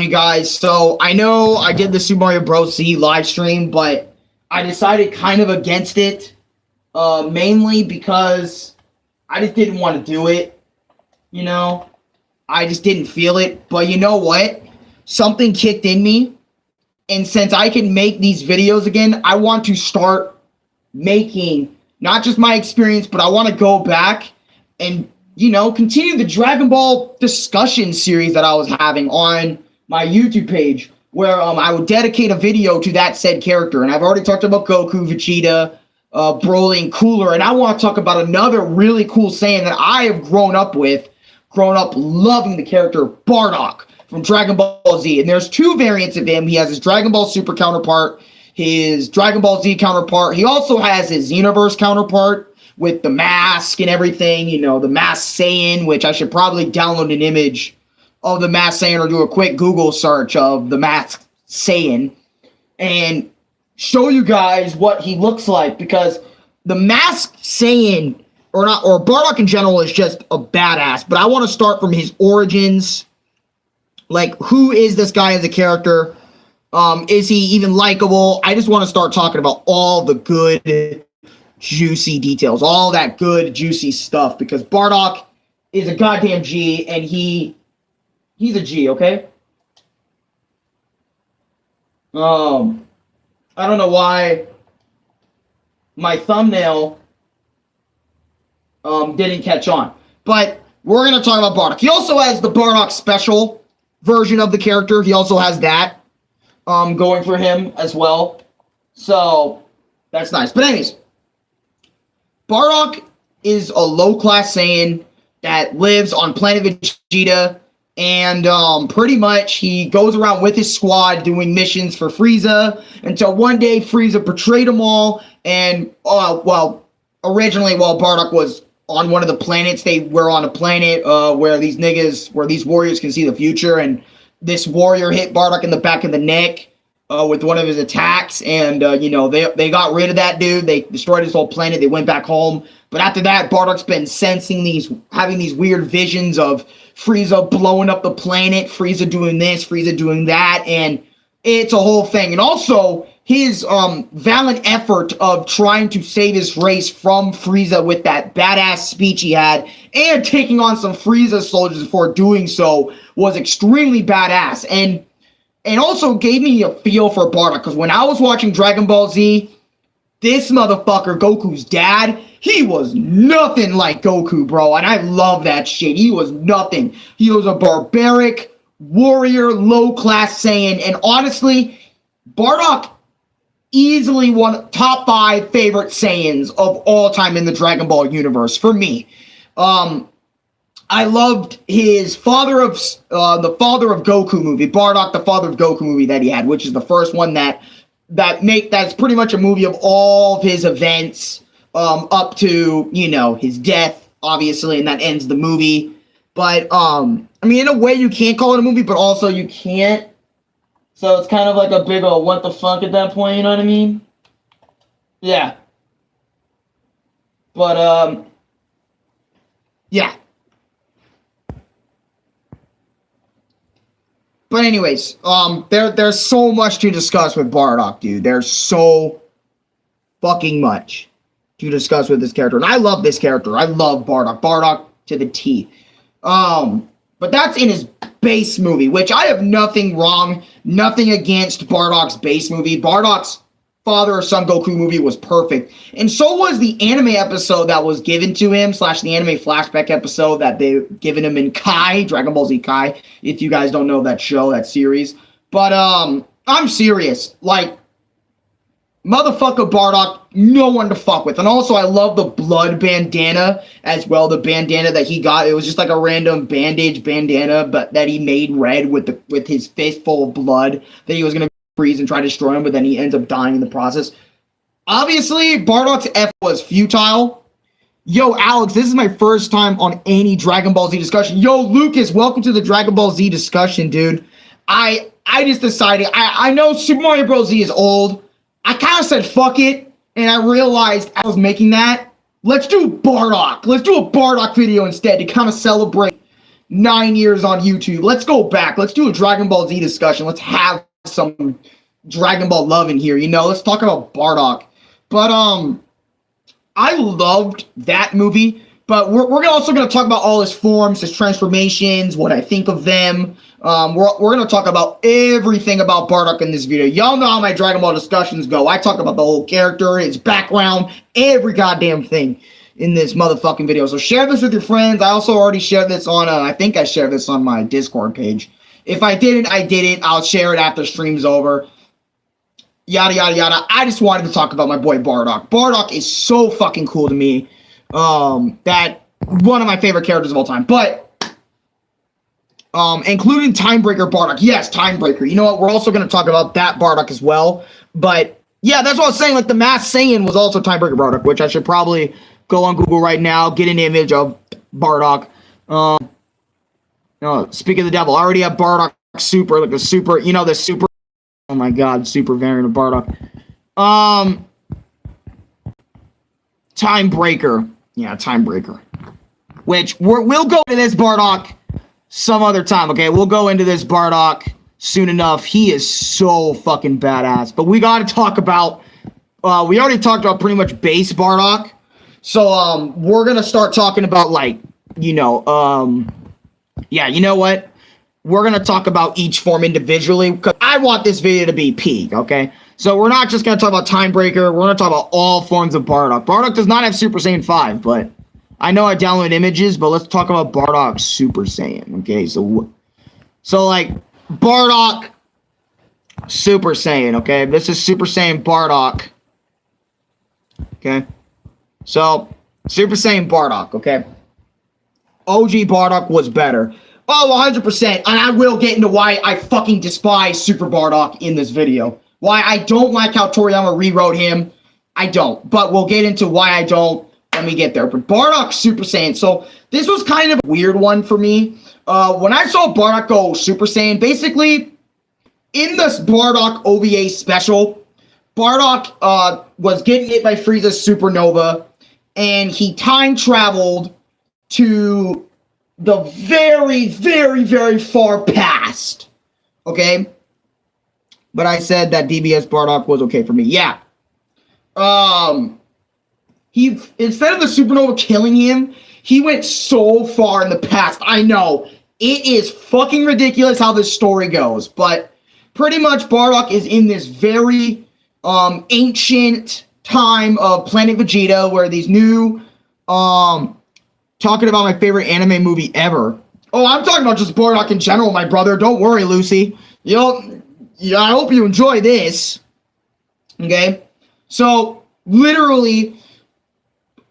you guys? So I know I did the Super Mario Bros. Z live stream, but I decided kind of against it, mainly because I just didn't want to do it. You know, I just didn't feel it. But you know what? Something kicked in me, and since I can make these videos again, I want to start making not just my experience, but I want to go back and continue the Dragon Ball discussion series that I was having on my YouTube page, where I would dedicate a video to that said character. And I've already talked about Goku, Vegeta, Broly, and Cooler, and I want to talk about another really cool Saiyan that I have grown up loving the character Bardock from Dragon Ball Z. And there's two variants of him. He has his Dragon Ball Super counterpart, his Dragon Ball Z counterpart. He also has his Xenoverse counterpart with the mask and everything, the Masked Saiyan, which I should probably download an image of the Masked Saiyan or do a quick Google search of the Masked Saiyan and show you guys what he looks like, because the Masked Saiyan, or Bardock in general, is just a badass. But I want to start from his origins. Like, who is this guy as a character? Is he even likable? I just want to start talking about all the good, juicy details, all that good, juicy stuff, because Bardock is a goddamn G, and he's a G, okay? I don't know why my thumbnail didn't catch on, but we're going to talk about Bardock. He also has the Bardock special version of the character. He also has that going for him as well. So that's nice. But anyways, Bardock is a low-class Saiyan that lives on planet Vegeta, and pretty much he goes around with his squad doing missions for Frieza until one day Frieza betrayed them all. And originally, while Bardock was on one of the planets, they were on a planet where these warriors can see the future, and this warrior hit Bardock in the back of the neck with one of his attacks, and they got rid of that dude. They destroyed his whole planet. They went back home. But after that, Bardock's been having these weird visions of Frieza blowing up the planet, Frieza doing this, Frieza doing that, and it's a whole thing. And also, his valiant effort of trying to save his race from Frieza with that badass speech he had, and taking on some Frieza soldiers before doing so, was extremely badass. And also gave me a feel for Bardock, because when I was watching Dragon Ball Z, this motherfucker, Goku's dad, he was nothing like Goku, bro. And I love that shit. He was nothing. He was a barbaric warrior, low-class Saiyan. And honestly, Bardock easily one top 5 favorite Saiyans of all time in the Dragon Ball universe for me. I loved his the Father of Goku movie, Bardock, the Father of Goku movie that he had, which is the first one that's pretty much a movie of all of his events up to his death, obviously, and that ends the movie. But in a way you can't call it a movie, but also you can't. So it's kind of like a big old what the fuck at that point, you know what I mean? Yeah. But yeah. But anyways, there's so much to discuss with Bardock, dude. There's so fucking much to discuss with this character. And I love this character. I love Bardock. Bardock to the T. But that's in his base movie, which I have nothing against Bardock's base movie. Bardock's father or son Goku movie was perfect. And so was the anime episode that was given to him, / the anime flashback episode that they've given him in Kai, Dragon Ball Z Kai, if you guys don't know that show, that series. But I'm serious. Like, motherfucker Bardock, no one to fuck with. And also, I love the blood bandana as well. The bandana that he got, it was just like a random bandage bandana, but that he made red with his fist full of blood that he was gonna freeze and try to destroy him, but then he ends up dying in the process. Obviously, Bardock's F was futile. Yo, Alex, this is my first time on any Dragon Ball Z discussion. Yo, Lucas, welcome to the Dragon Ball Z discussion, dude. I just decided, I know Super Mario Bros. Z is old. I kind of said fuck it, and I realized I was making that. Let's do Bardock. Let's do a Bardock video instead to kind of celebrate 9 years on YouTube. Let's go back. Let's do a Dragon Ball Z discussion. Let's have some Dragon Ball love in here. Let's talk about Bardock. But I loved that movie. But we're also going to talk about all his forms, his transformations, what I think of them. We're going to talk about everything about Bardock in this video. Y'all know how my Dragon Ball discussions go. I talk about the whole character, his background, every goddamn thing in this motherfucking video. So share this with your friends. I also already shared this on, I think I shared this on my Discord page. If I didn't, I didn't. I'll share it after stream's over. Yada, yada, yada. I just wanted to talk about my boy Bardock. Bardock is so fucking cool to me. That one of my favorite characters of all time. But including Timebreaker Bardock. Yes, Timebreaker. You know what? We're also going to talk about that Bardock as well. But yeah, that's what I was saying. Like the Masked Saiyan was also Timebreaker Bardock, which I should probably go on Google right now, get an image of Bardock. Speak of the devil, I already have Bardock Super, like the super, the super. Oh my god, super variant of Bardock. Timebreaker. Yeah, Timebreaker. Which we'll go into this Bardock some other time, okay? We'll go into this Bardock soon enough. He is so fucking badass. But we got to talk about, we already talked about pretty much base Bardock. So, we're going to start talking about, like, yeah, you know what? We're going to talk about each form individually because I want this video to be peak, okay? So we're not just going to talk about Timebreaker. We're going to talk about all forms of Bardock. Bardock does not have Super Saiyan 5, but I know I downloaded images, but let's talk about Bardock Super Saiyan, okay? So like, Bardock Super Saiyan, okay? This is Super Saiyan Bardock, okay? So, Super Saiyan Bardock, okay? OG Bardock was better. Oh, 100%. And I will get into why I fucking despise Super Bardock in this video. Why I don't like how Toriyama rewrote him. I don't. But we'll get into why I don't when we get there. But Bardock Super Saiyan. So this was kind of a weird one for me. When I saw Bardock go Super Saiyan, basically in this Bardock OVA special, Bardock was getting hit by Frieza's supernova. And he time traveled to the very, very, very far past. Okay? But I said that DBS Bardock was okay for me. Yeah. He, instead of the supernova killing him, he went so far in the past. I know. It is fucking ridiculous how this story goes. But pretty much Bardock is in this very ancient time of Planet Vegeta where these new talking about my favorite anime movie ever. Oh, I'm talking about just Bardock in general, my brother. Don't worry, Lucy. Yeah, I hope you enjoy this. Okay? So, literally,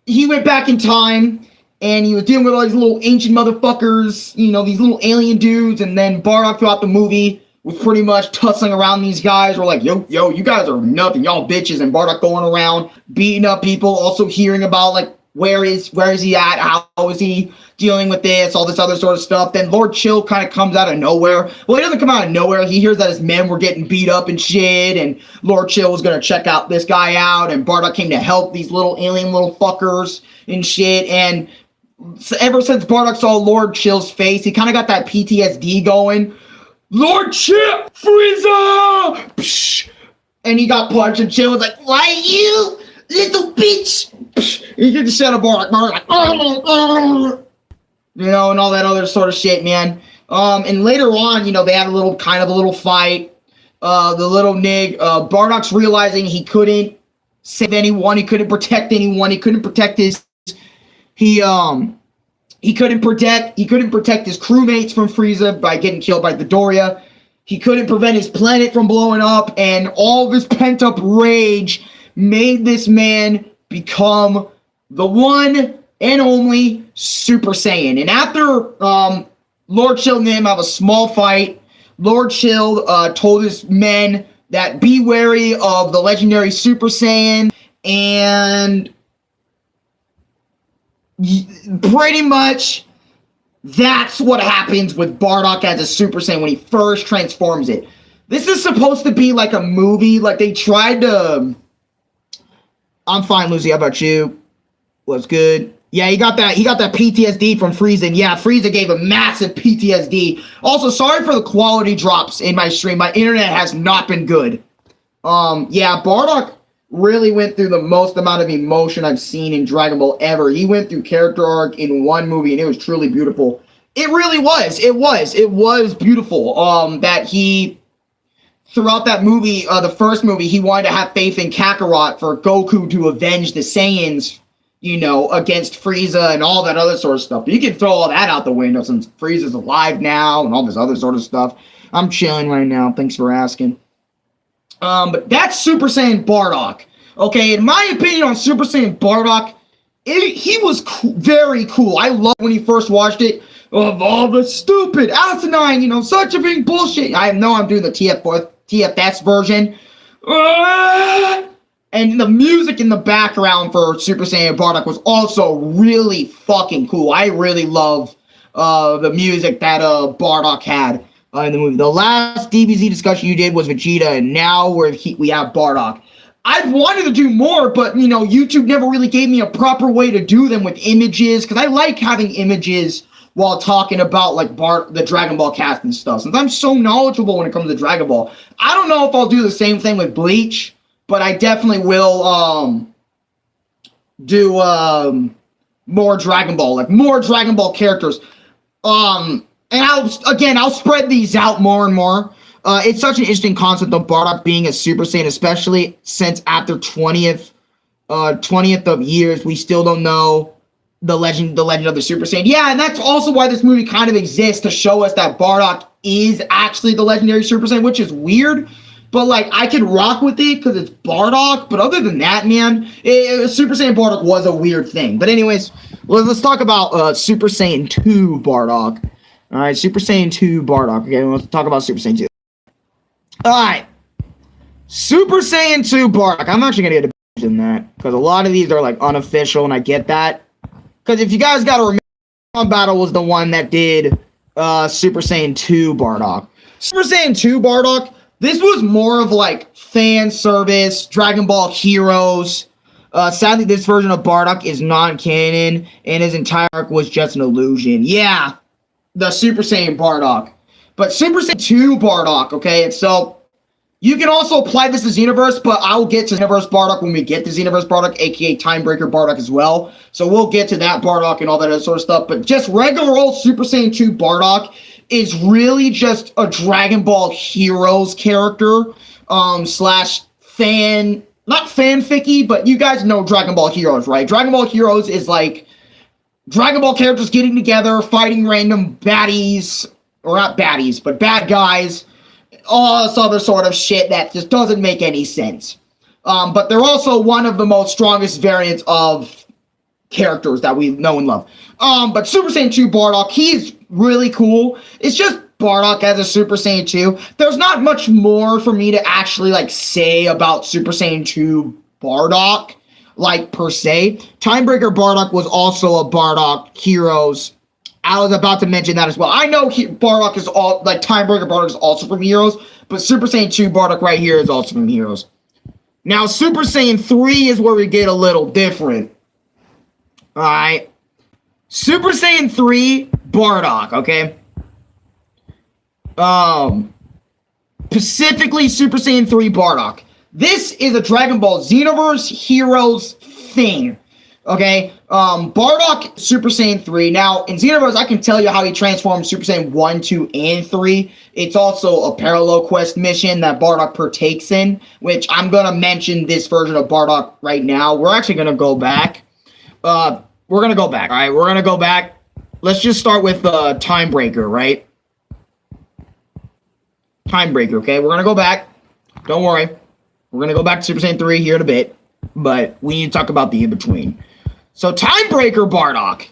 he went back in time, and he was dealing with all these little ancient motherfuckers, these little alien dudes, and then Bardock throughout the movie was pretty much tussling around these guys. We're like, yo, you guys are nothing, y'all bitches, and Bardock going around, beating up people, also hearing about, like, where is he at? How is he dealing with this? All this other sort of stuff. Then Lord Chill kind of comes out of nowhere. Well, he doesn't come out of nowhere. He hears that his men were getting beat up and shit, and Lord Chill was going to check out this guy out, and Bardock came to help these little alien little fuckers and shit. And ever since Bardock saw Lord Chill's face, he kind of got that PTSD going. Lord Chill! Frieza! Psh! And he got punched, and Chill was like, why you? Little bitch! He did the shut up Bardock, like, and all that other sort of shit, man. And later on, they had a little fight. The little nig, Bardock's realizing he couldn't save anyone, he couldn't protect anyone, he couldn't protect his he couldn't protect his crewmates from Frieza by getting killed by the Doria. He couldn't prevent his planet from blowing up, and all of his pent-up rage made this man become the one and only Super Saiyan. And after Lord Chill and him have a small fight, Lord Chill told his men that be wary of the legendary Super Saiyan, and pretty much that's what happens with Bardock as a Super Saiyan when he first transforms it. This is supposed to be like a movie, like they tried to... I'm fine, Lucy. How about you? What's good? Yeah, he got that PTSD from Frieza. And yeah, Frieza gave him massive PTSD. Also, sorry for the quality drops in my stream. My internet has not been good. Yeah, Bardock really went through the most amount of emotion I've seen in Dragon Ball ever. He went through character arc in one movie, and it was truly beautiful. It really was. It was beautiful. That he, throughout that movie, the first movie, he wanted to have faith in Kakarot for Goku to avenge the Saiyans, you know, against Frieza and all that other sort of stuff. But you can throw all that out the window since Frieza's alive now and all this other sort of stuff. I'm chilling right now. Thanks for asking. But that's Super Saiyan Bardock. Okay, in my opinion on Super Saiyan Bardock, he was very cool. I loved when he first watched it. Of all the stupid, asinine, you know, such a big bullshit. I know I'm doing the TFS version. And the music in the background for Super Saiyan Bardock was also really fucking cool. I really love the music that Bardock had in the movie. The last DBZ discussion you did was Vegeta, and now we have Bardock. I've wanted to do more, but, you know, YouTube never really gave me a proper way to do them with images, because I like having images while talking about, like, the Dragon Ball cast and stuff, since I'm so knowledgeable when it comes to Dragon Ball. I don't know if I'll do the same thing with Bleach, but I definitely will do more Dragon Ball, like more Dragon Ball characters. And I'll spread these out more and more. It's such an interesting concept of Bardock being a Super Saiyan, especially since after 20th of years, we still don't know the legend of the Super Saiyan. Yeah, and that's also why this movie kind of exists, to show us that Bardock is actually the legendary Super Saiyan, which is weird. But, like, I can rock with it because it's Bardock. But other than that, man, Super Saiyan Bardock was a weird thing. But anyways, let's talk about Super Saiyan 2 Bardock. All right, Super Saiyan 2 Bardock. Okay, let's talk about Super Saiyan 2. All right, Super Saiyan 2 Bardock. I'm actually going to get a bit in that because a lot of these are, like, unofficial, and I get that. Because if you guys got to remember, Battle was the one that did Super Saiyan 2 Bardock. Super Saiyan 2 Bardock, this was more of, like, fan service, Dragon Ball Heroes. Sadly, this version of Bardock is non-canon, and his entire arc was just an illusion. Yeah, the Super Saiyan Bardock. But Super Saiyan 2 Bardock, okay? So, you can also apply this to Xenoverse, but I'll get to Xenoverse Bardock when we get to Xenoverse Bardock, aka Timebreaker Bardock as well. So, we'll get to that Bardock and all that other sort of stuff. But just regular old Super Saiyan 2 Bardock is really just a Dragon Ball Heroes character, slash fan, not fanficky, but you guys know Dragon Ball Heroes, right? Dragon Ball Heroes is like Dragon Ball characters getting together, fighting random baddies, or not baddies, but bad guys, all this other sort of shit that just doesn't make any sense. But they're also one of the most strongest variants of characters that we know and love. But Super Saiyan 2 Bardock, he's really cool. It's just Bardock as a Super Saiyan 2. There's not much more for me to actually, like, say about Super Saiyan 2 Bardock, like, per se. Timebreaker Bardock was also a Bardock Heroes. I was about to mention that as well. I know Bardock is all, like, Timebreaker Bardock is also from Heroes, but Super Saiyan 2 Bardock right here is also from Heroes. Now, Super Saiyan 3 is where we get a little different. Alright. Super Saiyan 3 Bardock, okay? Specifically Super Saiyan 3 Bardock. This is a Dragon Ball Xenoverse Heroes thing. Okay? Bardock, Super Saiyan 3. Now, in Xenoverse, I can tell you how he transformed Super Saiyan 1, 2, and 3. It's also a parallel quest mission that Bardock partakes in, which I'm going to mention this version of Bardock right now. We're actually going to go back. We're going to go back, all right? We're going to go back. Let's just start with Timebreaker, right? Timebreaker, okay? We're going to go back. Don't worry. We're going to go back to Super Saiyan 3 here in a bit, but we need to talk about the in-between. So, Timebreaker Bardock,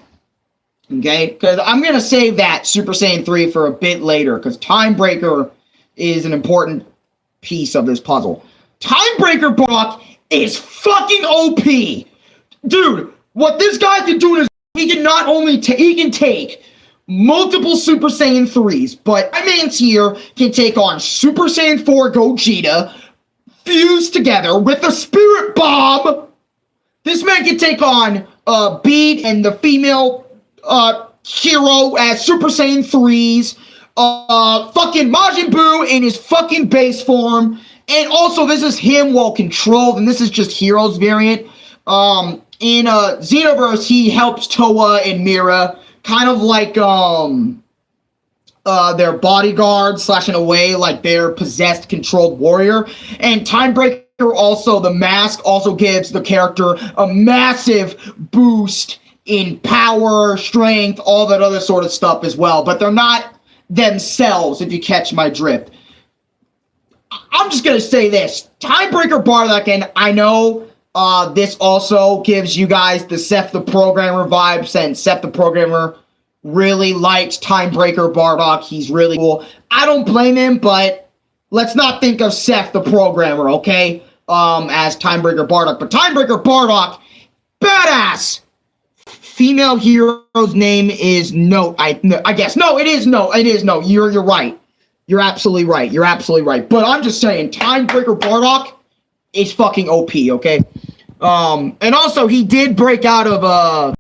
okay? Because I'm going to save that Super Saiyan 3 for a bit later, because Timebreaker is an important piece of this puzzle. Timebreaker Bardock is fucking OP! Dude, what this guy can do is he can not only he can take multiple Super Saiyan 3s, but my man's here can take on Super Saiyan 4 Gogeta, fused together with a Spirit Bomb. This man can take on Beat and the female hero as Super Saiyan 3s. Fucking Majin Buu in his fucking base form. And also, this is him while controlled, and this is just Heroes variant. In Xenoverse, he helps Toa and Mira, kind of like their bodyguard / in a way like their possessed, controlled warrior. And Timebreaker also, the mask also gives the character a massive boost in power, strength, all that other sort of stuff as well. But they're not themselves, if you catch my drift. I'm just going to say this. Timebreaker Bardock, and I know this also gives you guys the Seth the Programmer vibe, since Seth the Programmer really likes Timebreaker Bardock. He's really cool. I don't blame him, but let's not think of Seth the Programmer, okay, as Timebreaker Bardock. But Timebreaker Bardock, badass! Female hero's name is Note, I guess. No, it is Note. It is Note. You're right. You're absolutely right. You're absolutely right. But I'm just saying, Timebreaker Bardock is fucking OP, okay? And also, he did break out of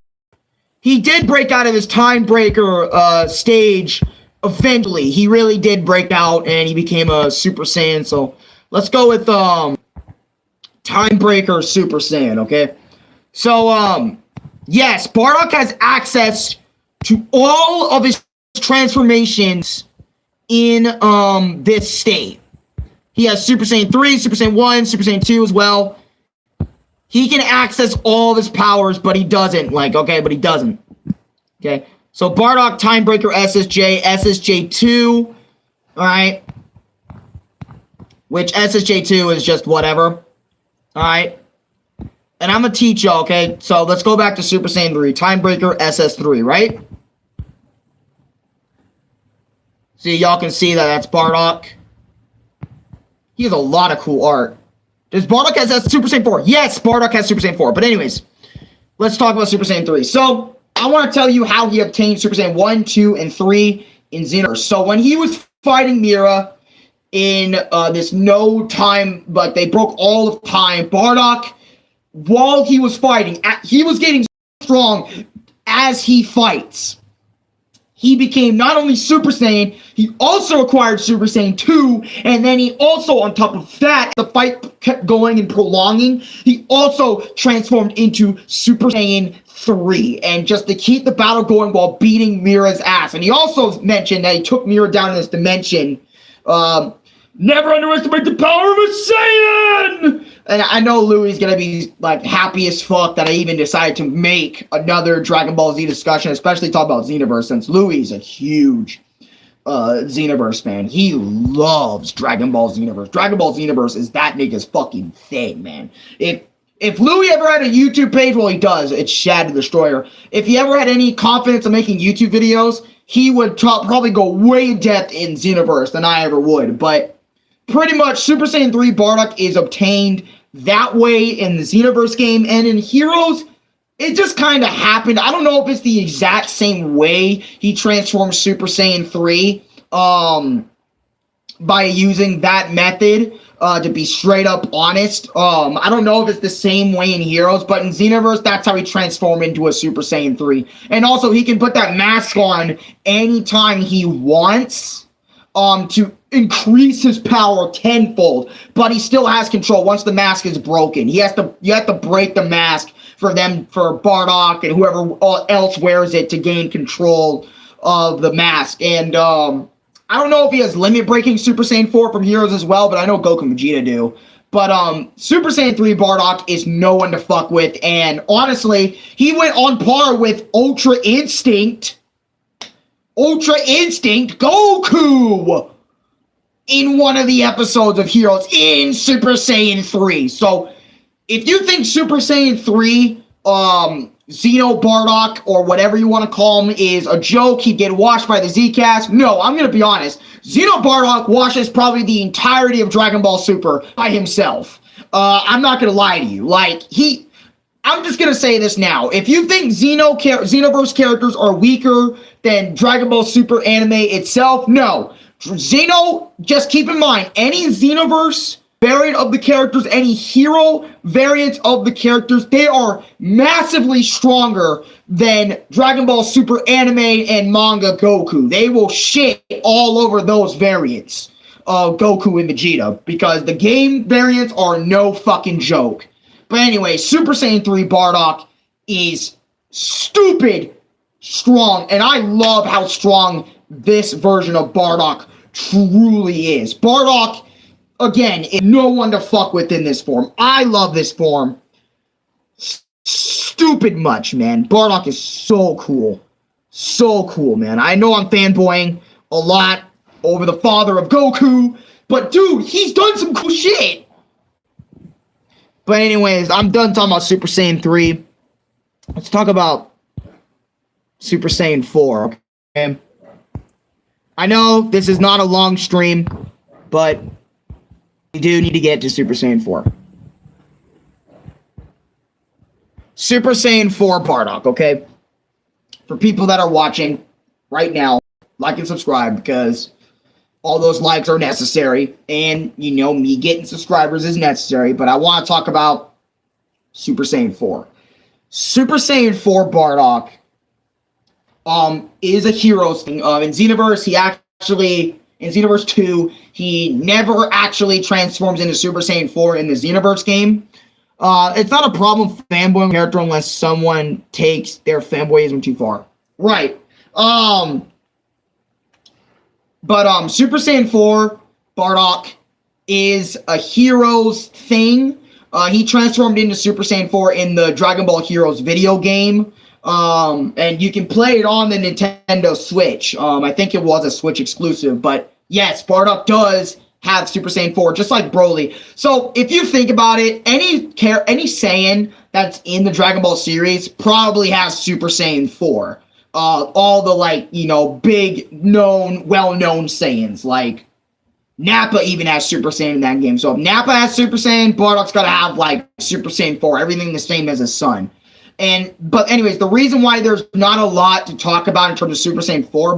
his Timebreaker stage eventually. He really did break out, and he became a Super Saiyan. So let's go with Timebreaker Super Saiyan, okay? So yes, Bardock has access to all of his transformations in this state. He has Super Saiyan 3, Super Saiyan 1, Super Saiyan 2 as well. He can access all of his powers, but he doesn't. But he doesn't. Okay. So Bardock, Timebreaker, SSJ, SSJ2. Alright. Which SSJ2 is just whatever. Alright. And I'm gonna teach y'all, okay? So let's go back to Super Saiyan 3. Timebreaker, SS3, right? See, y'all can see that's Bardock. He has a lot of cool art. Does Bardock has Super Saiyan 4? Yes, Bardock has Super Saiyan 4. But anyways, let's talk about Super Saiyan 3. So, I want to tell you how he obtained Super Saiyan 1, 2, and 3 in Xenoverse. So, when he was fighting Mira in this no time, but they broke all of time, Bardock, while he was fighting, he was getting strong as he fights. He became not only Super Saiyan, he also acquired Super Saiyan 2, and then he also, on top of that, the fight kept going and prolonging, he also transformed into Super Saiyan 3, and just to keep the battle going while beating Mira's ass. And he also mentioned that he took Mira down in this dimension. Never underestimate the power of a Saiyan! And I know Louis is going to be, happy as fuck that I even decided to make another Dragon Ball Z discussion, especially talk about Xenoverse, since Louis is a huge Xenoverse fan. He loves Dragon Ball Xenoverse. Dragon Ball Xenoverse is that nigga's fucking thing, man. If Louis ever had a YouTube page, well, he does. It's Shad the Destroyer. If he ever had any confidence in making YouTube videos, he would probably go way in depth in Xenoverse than I ever would. But pretty much, Super Saiyan 3 Bardock is obtained that way in the Xenoverse game, and in Heroes, it just kind of happened. I don't know if it's the exact same way he transformed Super Saiyan 3 by using that method, to be straight up honest. I don't know if it's the same way in Heroes, but in Xenoverse, that's how he transformed into a Super Saiyan 3. And also, he can put that mask on anytime he wants, to increase his power tenfold, but he still has control once the mask is broken. You have to break the mask for Bardock and whoever else wears it to gain control of the mask. And I don't know if he has limit breaking Super Saiyan 4 from Heroes as well, but I know Goku and Vegeta do. But Super Saiyan 3 Bardock is no one to fuck with, and honestly, he went on par with Ultra Instinct Goku in one of the episodes of Heroes in Super Saiyan 3. So, if you think Super Saiyan 3, Xeno Bardock, or whatever you want to call him, is a joke, he'd get washed by the Zcast, no, I'm going to be honest. Xeno Bardock washes probably the entirety of Dragon Ball Super by himself. I'm not going to lie to you. I'm just going to say this now. If you think Xenoverse characters are weaker than Dragon Ball Super anime itself, no. Xeno, just keep in mind, any Xenoverse variant of the characters, any hero variants of the characters, they are massively stronger than Dragon Ball Super anime and manga Goku. They will shit all over those variants of Goku and Vegeta because the game variants are no fucking joke. But anyway, Super Saiyan 3 Bardock is stupid strong, and I love how strong this version of Bardock truly is. Bardock, again, is no one to fuck with in this form. I love this form stupid much, man. Bardock is so cool. So cool, man. I know I'm fanboying a lot over the father of Goku, but dude, he's done some cool shit. But anyways, I'm done talking about Super Saiyan 3. Let's talk about Super Saiyan 4, okay? I know this is not a long stream, but we do need to get to Super Saiyan 4. Super Saiyan 4 Bardock, okay? For people that are watching right now, like and subscribe because all those likes are necessary. And, you know, me getting subscribers is necessary. But I want to talk about Super Saiyan 4. Super Saiyan 4 Bardock is a hero's thing. In Xenoverse, in Xenoverse 2, he never actually transforms into Super Saiyan 4 in the Xenoverse game. It's not a problem fanboying a character unless someone takes their fanboyism too far. Right. But Super Saiyan 4 Bardock is a hero's thing. He transformed into Super Saiyan 4 in the Dragon Ball Heroes video game. And you can play it on the Nintendo Switch. I think it was a Switch exclusive, but yes, Bardock does have Super Saiyan 4, just like Broly. So if you think about it, any Saiyan that's in the Dragon Ball series probably has Super Saiyan 4. All the, like, you know, big known, well-known Saiyans, like Nappa even has Super Saiyan in that game. So if Nappa has Super Saiyan, Bardock's gotta have like Super Saiyan 4, everything the same as his son. But anyways, the reason why there's not a lot to talk about in terms of Super Saiyan 4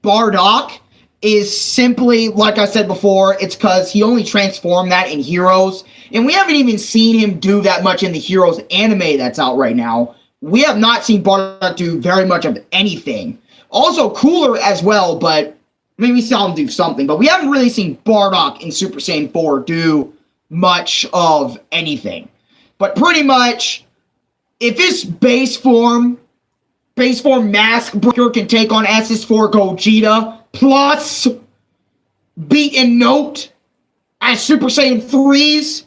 Bardock is simply, like I said before, it's because he only transformed that in Heroes. And we haven't even seen him do that much in the Heroes anime that's out right now. We have not seen Bardock do very much of anything. Also, Cooler as well, but maybe we saw him do something. But we haven't really seen Bardock in Super Saiyan 4 do much of anything. But pretty much, if his base form Mask Breaker can take on SS4 Gogeta, plus Beat and Note as Super Saiyan 3s,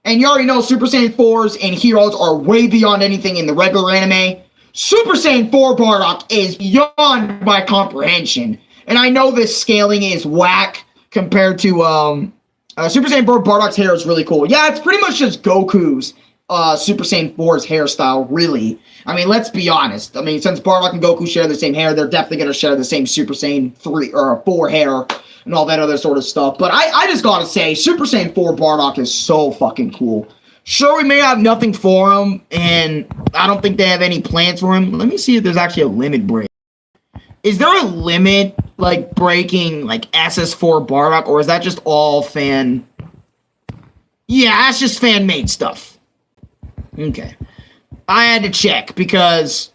and you already know Super Saiyan 4s and Heroes are way beyond anything in the regular anime, Super Saiyan 4 Bardock is beyond my comprehension. And I know this scaling is whack compared to Super Saiyan 4 Bardock's hair is really cool. Yeah, it's pretty much just Goku's Super Saiyan 4's hairstyle, really. I mean, let's be honest. I mean, since Bardock and Goku share the same hair, they're definitely going to share the same Super Saiyan 3 or 4 hair and all that other sort of stuff. But I just got to say, Super Saiyan 4 Bardock is so fucking cool. Sure, we may have nothing for him, and I don't think they have any plans for him. Let me see if there's actually a limit break. Is there a limit, like, breaking, like, SS4 Bardock, or is that just all fan... Yeah, that's just fan-made stuff. Okay. I had to check because...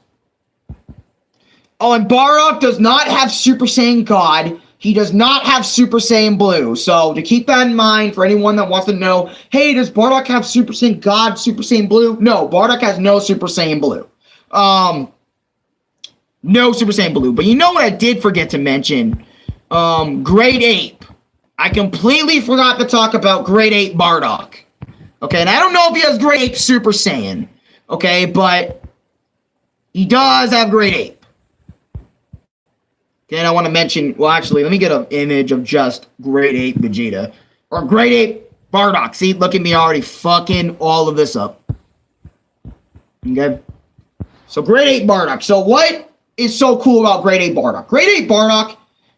Oh, and Bardock does not have Super Saiyan God. He does not have Super Saiyan Blue. So, to keep that in mind, for anyone that wants to know, hey, does Bardock have Super Saiyan God, Super Saiyan Blue? No, Bardock has no Super Saiyan Blue. No Super Saiyan Blue. But you know what I did forget to mention? Great Ape. I completely forgot to talk about Great Ape Bardock. Okay, and I don't know if he has Great Ape Super Saiyan. Okay, but he does have Great Ape. Okay, and I want to mention, well, actually, let me get an image of just Great Ape Vegeta. Or Great Ape Bardock. See, look at me already fucking all of this up. Okay? So, Great Ape Bardock. So, what is so cool about Great Ape Bardock? Great Ape Bardock,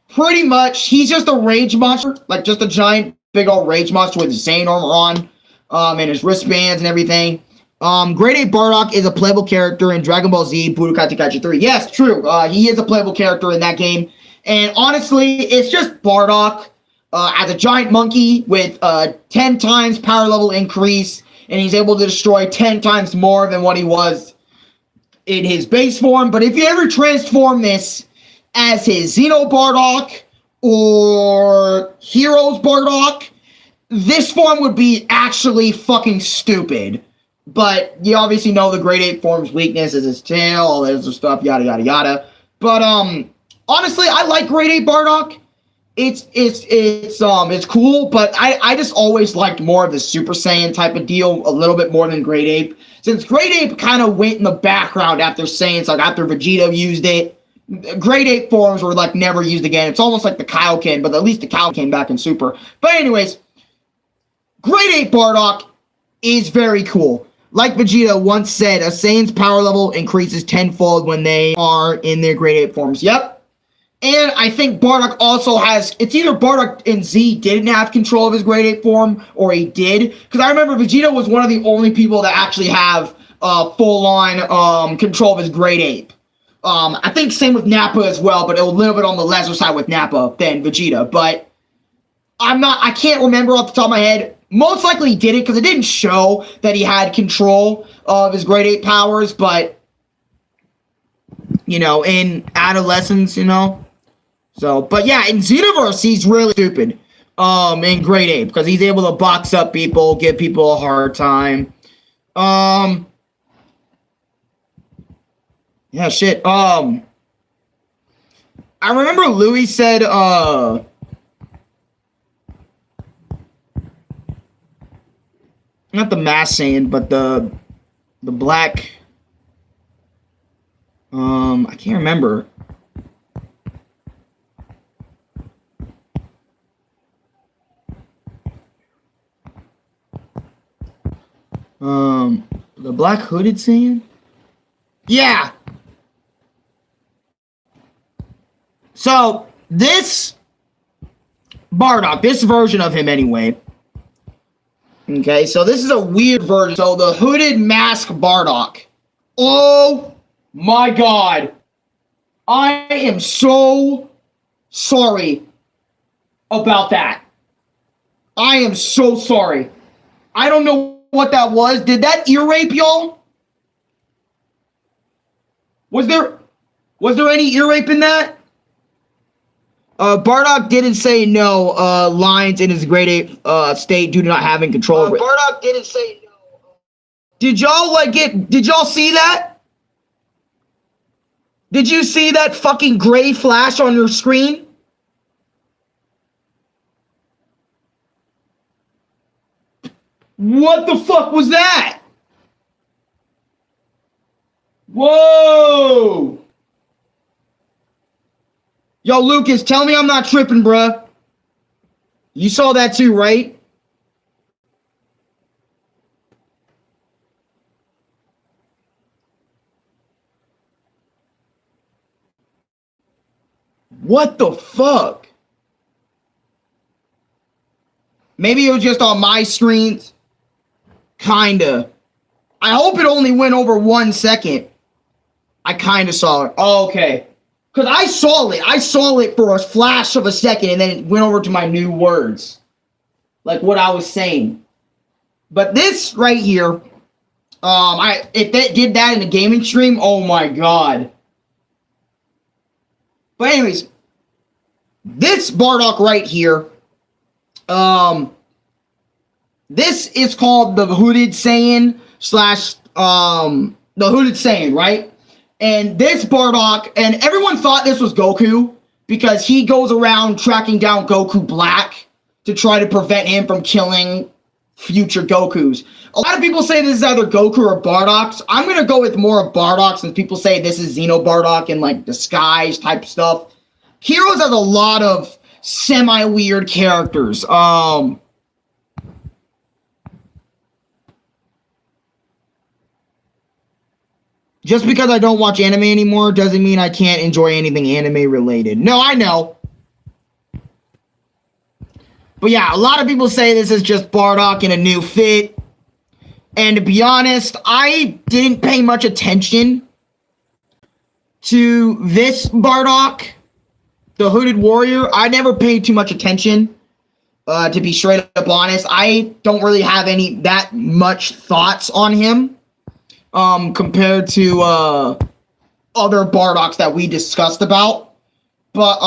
pretty much, he's just a rage monster. Like, just a giant, big old rage monster with his Saiyan armor on. And his wristbands and everything. Great Ape Bardock is a playable character in Dragon Ball Z Budokai Tenkaichi 3. Yes, true. He is a playable character in that game. And honestly, it's just Bardock as a giant monkey with 10 times power level increase, and he's able to destroy 10 times more than what he was in his base form. But if you ever transform this as his Xeno Bardock or Heroes Bardock, this form would be actually fucking stupid. But you obviously know the Grade 8 form's weakness is his tail, all that other stuff, yada yada yada. But honestly, I like Grade 8 Bardock. It's cool, but I just always liked more of the Super Saiyan type of deal a little bit more than Grade Ape. Since Grade Ape kind of went in the background after Saiyans, like after Vegeta used it, Grade Ape forms were like never used again. It's almost like the Kaioken, but at least the Kaioken came back in Super. But anyways, Grade 8 Bardock is very cool. Like Vegeta once said, a Saiyan's power level increases tenfold when they are in their Grade 8 forms. Yep. And I think Bardock also has, it's either Bardock and Z didn't have control of his Grade 8 form, or he did. Because I remember Vegeta was one of the only people that actually have full-on control of his Grade 8. I think same with Nappa as well, but a little bit on the lesser side with Nappa than Vegeta. But I can't remember off the top of my head. Most likely he did it because it didn't show that he had control of his Grade 8 powers, but, you know, in adolescence, you know. So, but yeah, in Xenoverse, he's really stupid in Grade 8 because he's able to box up people, give people a hard time. Yeah, shit. I remember Louis said, not the Mass Saiyan, but the black, I can't remember. The black hooded Saiyan? Yeah. So, this Bardock, this version of him anyway. Okay, so this is a weird version. So, the hooded mask Bardock. Oh my god. I am so sorry about that. I am so sorry. I don't know what that was. Did that ear rape y'all? Was there any ear rape in that? Bardock didn't say no. Lines in his Grade 8 state due to not having control over it. Bardock didn't say no. Did y'all did y'all see that? Did you see that fucking gray flash on your screen? What the fuck was that? Whoa! Yo, Lucas, tell me I'm not tripping, bruh. You saw that too, right? What the fuck? Maybe it was just on my screens. Kinda. I hope it only went over 1 second. I kinda saw it. Oh, okay. Because I saw it. I saw it for a flash of a second, and then it went over to my new words. Like what I was saying. But this right here, if it did that in a gaming stream, oh my god. But anyways, this Bardock right here, this is called the Hooded Saiyan slash, the Hooded Saiyan, right? And this Bardock, and everyone thought this was Goku because he goes around tracking down Goku Black to try to prevent him from killing future Gokus. A lot of people say this is either Goku or Bardock. I'm going to go with more of Bardock since people say this is Xeno Bardock and like disguise type stuff. Heroes has a lot of semi-weird characters. Just because I don't watch anime anymore doesn't mean I can't enjoy anything anime related. No, I know. But yeah, a lot of people say this is just Bardock in a new fit. And to be honest, I didn't pay much attention to this Bardock, the Hooded Warrior. I never paid too much attention To be straight up honest, I don't really have that much thoughts on him compared to other Bardocks that we discussed about. But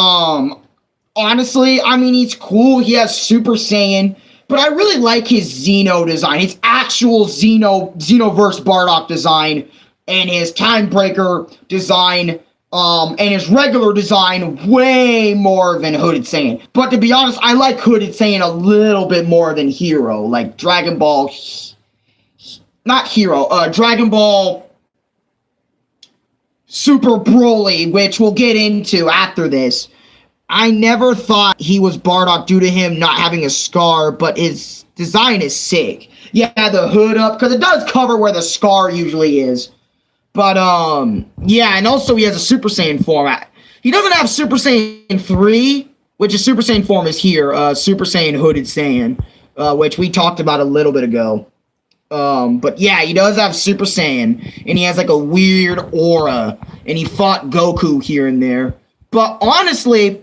honestly, I mean, he's cool. He has Super Saiyan, but I really like his Xeno design, his actual Xenoverse Bardock design, and his Time Breaker design, and his regular design way more than Hooded Saiyan. But to be honest, I like Hooded Saiyan a little bit more than Hero, like Dragon Ball, not Hero, Dragon Ball Super Broly, which we'll get into after this. I never thought he was Bardock due to him not having a scar, but his design is sick. Yeah, the hood up, because it does cover where the scar usually is. But, yeah, and also he has a Super Saiyan form. He doesn't have Super Saiyan 3, which is Super Saiyan form is here, Super Saiyan Hooded Saiyan, which we talked about a little bit ago. But yeah, he does have Super Saiyan, and he has like a weird aura, and he fought Goku here and there. But honestly,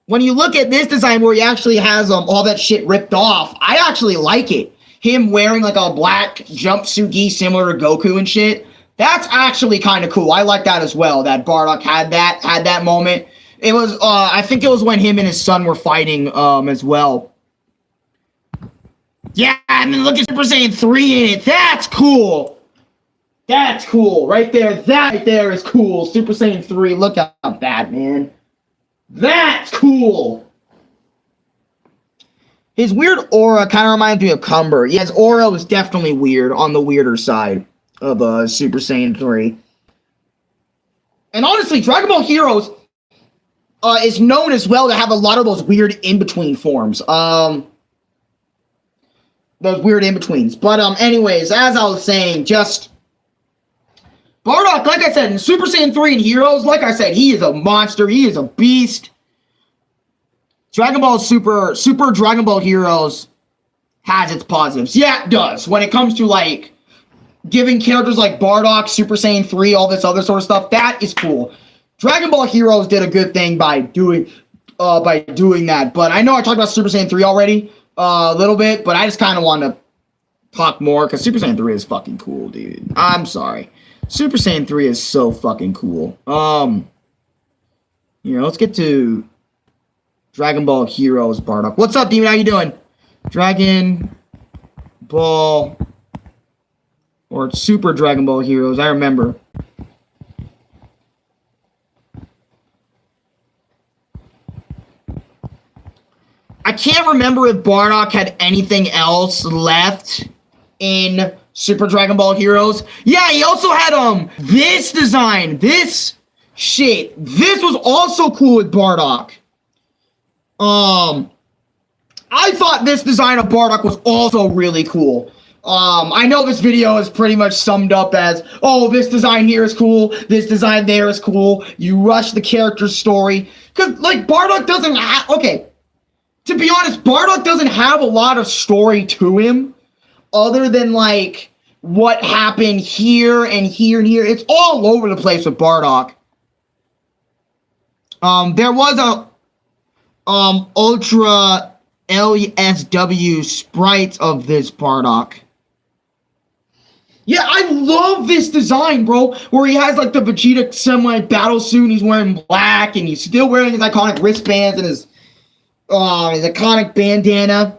when you look at this design where he actually has all that shit ripped off, I actually like it. Him wearing like a black jumpsuit similar to Goku and shit. That's actually kind of cool. I like that as well. That Bardock had that moment. It was I think it was when him and his son were fighting as well. Yeah, I mean, look at Super Saiyan 3 in it. That's cool. That's cool. Right there. That right there is cool. Super Saiyan 3. Look at that, man. That's cool. His weird aura kind of reminds me of Cumber. Yeah, his aura was definitely weird, on the weirder side of Super Saiyan 3. And honestly, Dragon Ball Heroes is known as well to have a lot of those weird in-between forms. Those weird in-betweens. But anyways, as I was saying, just Bardock, like I said, in Super Saiyan 3 and Heroes, like I said, he is a monster. He is a beast. Dragon Ball Super Dragon Ball Heroes has its positives. Yeah, it does. When it comes to, like, giving characters like Bardock, Super Saiyan 3, all this other sort of stuff, that is cool. Dragon Ball Heroes did a good thing by doing that. But I know I talked about Super Saiyan 3 already a little bit, but I just kind of want to talk more, because Super Saiyan 3 is fucking cool, dude. I'm sorry. Super Saiyan 3 is so fucking cool. Let's get to Dragon Ball Heroes Bardock. What's up, Demon? How you doing? Dragon Ball or Super Dragon Ball Heroes, I remember. I can't remember if Bardock had anything else left in Super Dragon Ball Heroes. Yeah, he also had this design. This shit. This was also cool with Bardock. I thought this design of Bardock was also really cool. I know this video is pretty much summed up as, oh, this design here is cool, this design there is cool, you rush the character's story. Because, like, Bardock doesn't have, okay, to be honest, Bardock doesn't have a lot of story to him, other than, like, what happened here and here and here. It's all over the place with Bardock. There was a Ultra LSW sprite of this Bardock. Yeah, I love this design, bro, where he has, like, the Vegeta semi-battle suit, and he's wearing black, and he's still wearing his iconic wristbands and his iconic bandana.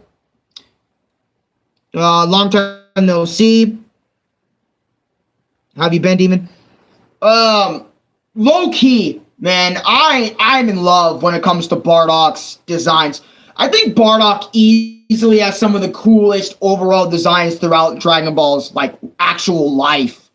Long time no see. How have you been, Demon? Low key, man, I'm in love when it comes to Bardock's designs. I think Bardock easily has some of the coolest overall designs throughout Dragon Ball's, like, actual life.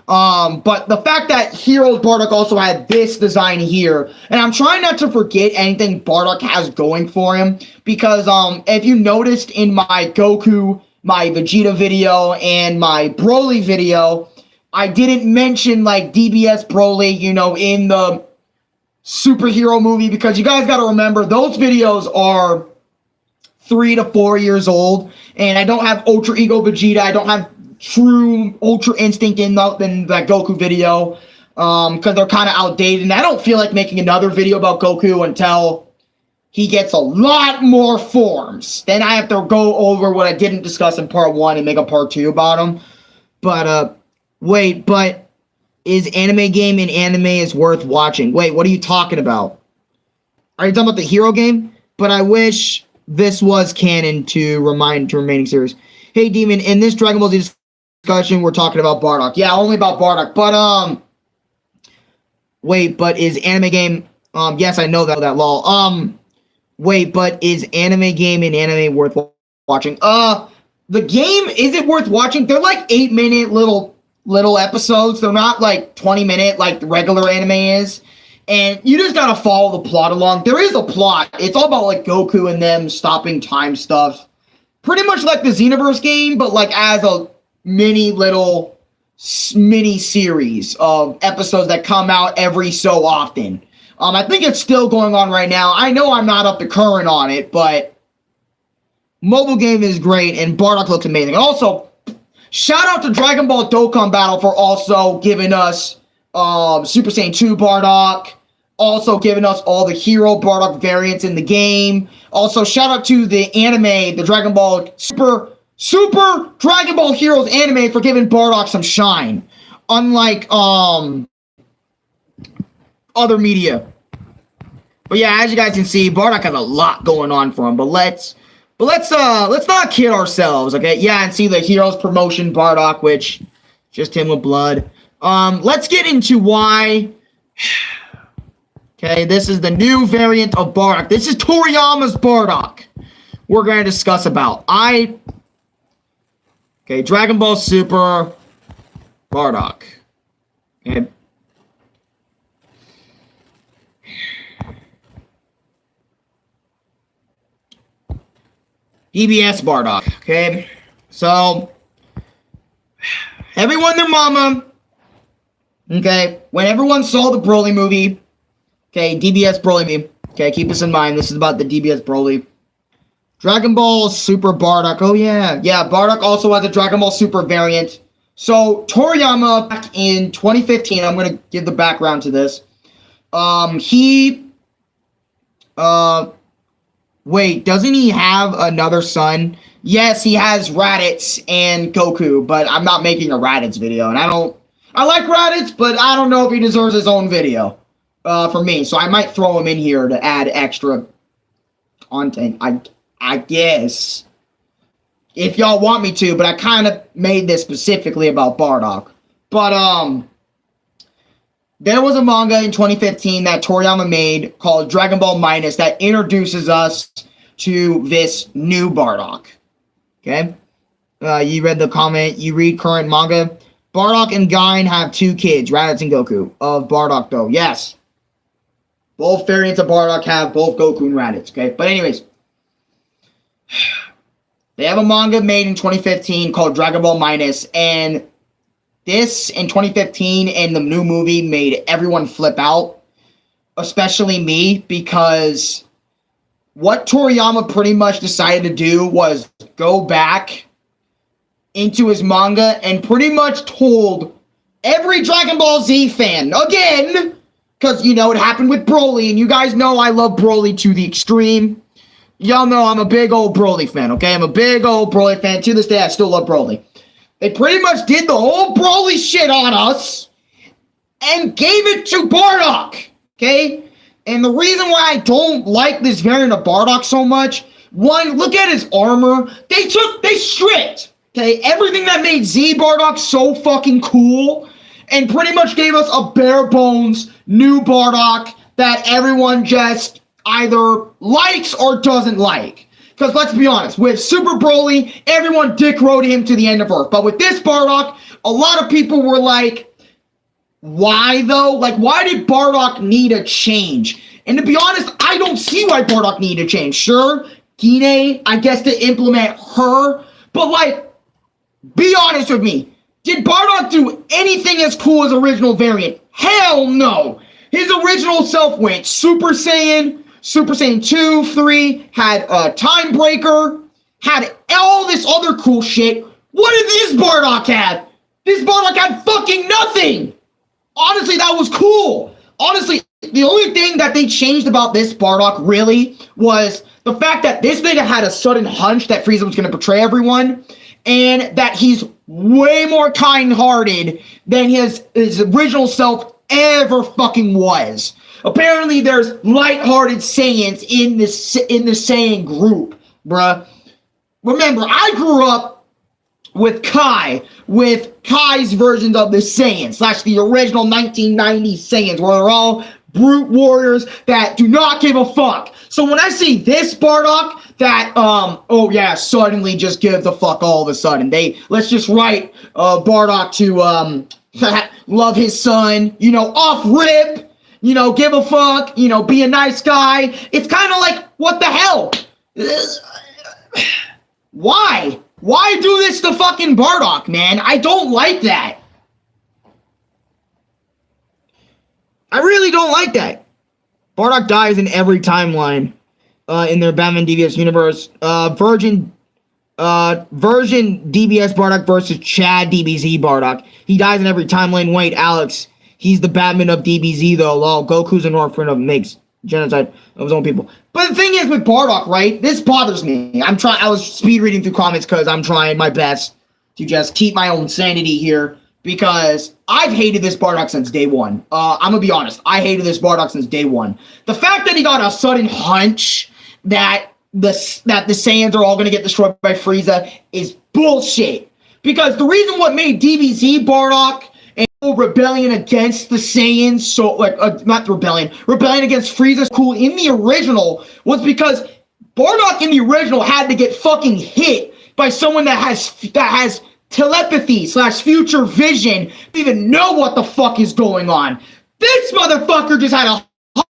But the fact that Heroes Bardock also had this design here, and I'm trying not to forget anything Bardock has going for him, because if you noticed in my Goku, my Vegeta video, and my Broly video, I didn't mention, like, DBS Broly, in the superhero movie, because you guys got to remember, those videos are 3 to 4 years old, and I don't have Ultra Ego Vegeta, I don't have true Ultra Instinct in that Goku video, because they're kind of outdated, and I don't feel like making another video about Goku until he gets a lot more forms. Then I have to go over what I didn't discuss in part 1 and make a part 2 about him. But, wait, but is anime game in anime is worth watching? Wait, what are you talking about? Are you talking about the hero game? But I wish this was canon to remaining series. Hey, Demon, in this Dragon Ball Z discussion, we're talking about Bardock. Yeah, only about Bardock. But, wait, but is anime game... yes, I know that, lol. Wait, but is anime game in anime worth watching? The game, is it worth watching? They're like 8-minute little episodes. They're not like 20-minute like the regular anime is. And you just gotta follow the plot along. There is a plot. It's all about like Goku and them stopping time stuff. Pretty much like the Xenoverse game, but like as a mini series of episodes that come out every so often. I think it's still going on right now. I know I'm not up to current on it, but mobile game is great, and Bardock looks amazing. And also, shout out to Dragon Ball Dokkan Battle for also giving us Super Saiyan 2 Bardock, also giving us all the hero Bardock variants in the game. Also, shout out to the anime, the Dragon Ball Super Dragon Ball Heroes anime for giving Bardock some shine. Unlike other media. But yeah, as you guys can see, Bardock has a lot going on for him. But let's not kid ourselves, okay? Yeah, and see the Heroes promotion Bardock, which just him with blood. Let's get into why. Okay, this is the new variant of Bardock. This is Toriyama's Bardock. We're going to discuss about. Okay, Dragon Ball Super Bardock. Okay. DBS Bardock, okay? So, everyone their mama, okay? When everyone saw the Broly movie, okay, DBS Broly movie, okay, keep this in mind, this is about the DBS Broly. Dragon Ball Super Bardock, oh yeah, Bardock also has a Dragon Ball Super variant. So, Toriyama, back in 2015, I'm going to give the background to this, wait, doesn't he have another son? Yes, he has Raditz and Goku, but I'm not making a Raditz video, and I like Raditz, but I don't know if he deserves his own video, for me, so I might throw him in here to add extra content, I guess, if y'all want me to, but I kind of made this specifically about Bardock, but, there was a manga in 2015 that Toriyama made called Dragon Ball Minus that introduces us to this new Bardock. Okay? You read the comment. You read current manga. Bardock and Gine have 2 kids, Raditz and Goku. Of Bardock, though. Yes. Both variants of Bardock have both Goku and Raditz. Okay? But anyways. They have a manga made in 2015 called Dragon Ball Minus, and this, in 2015, and the new movie made everyone flip out, especially me, because what Toriyama pretty much decided to do was go back into his manga and pretty much told every Dragon Ball Z fan, again, because, you know, it happened with Broly, and you guys know I love Broly to the extreme. Y'all know I'm a big old Broly fan, okay? I'm a big old Broly fan. To this day, I still love Broly. They pretty much did the whole Broly shit on us and gave it to Bardock, okay? And the reason why I don't like this variant of Bardock so much, one, look at his armor. They stripped, okay, everything that made Z Bardock so fucking cool and pretty much gave us a bare bones new Bardock that everyone just either likes or doesn't like. Because let's be honest, with Super Broly, everyone dick rode him to the end of Earth. But with this Bardock, a lot of people were like, why though? Like, why did Bardock need a change? And to be honest, I don't see why Bardock needed a change. Sure, Gine, I guess to implement her. But like, be honest with me. Did Bardock do anything as cool as original variant? Hell no. His original self went Super Saiyan 2, 3, had a Time Breaker, had all this other cool shit. What did this Bardock have? This Bardock had fucking nothing! Honestly, that was cool. Honestly, the only thing that they changed about this Bardock really was the fact that this nigga had a sudden hunch that Frieza was going to betray everyone, and that he's way more kind-hearted than his original self ever fucking was. Apparently, there's light-hearted Saiyans in the Saiyan group, bruh. Remember, I grew up with Kai's versions of the Saiyans, / the original 1990s Saiyans, where they're all brute warriors that do not give a fuck. So when I see this Bardock, that, oh yeah, suddenly just give the fuck all of a sudden. Let's just write, Bardock to, love his son, you know, off rip, you know, give a fuck, you know, be a nice guy. It's kind of like, what the hell? Why? Why do this to fucking Bardock, man? I don't like that. I really don't like that. Bardock dies in every timeline in their Batman DBS universe. Version DBS Bardock versus Chad DBZ Bardock. He dies in every timeline. Wait, Alex, he's the Batman of DBZ though. Lol, Goku's an orphan of makes genocide of his own people. But the thing is with Bardock, right? This bothers me. I was speed reading through comments because I'm trying my best to just keep my own sanity here, because I've hated this Bardock since day one. I'm gonna be honest. I hated this Bardock since day one. The fact that he got a sudden hunch that the Saiyans are all gonna get destroyed by Frieza is bullshit. Because the reason what made DBZ Bardock and rebellion against the Saiyans, so like not rebellion against Frieza cool in the original was because Bardock in the original had to get fucking hit by someone that has telepathy / future vision to even know what the fuck is going on. This motherfucker just had a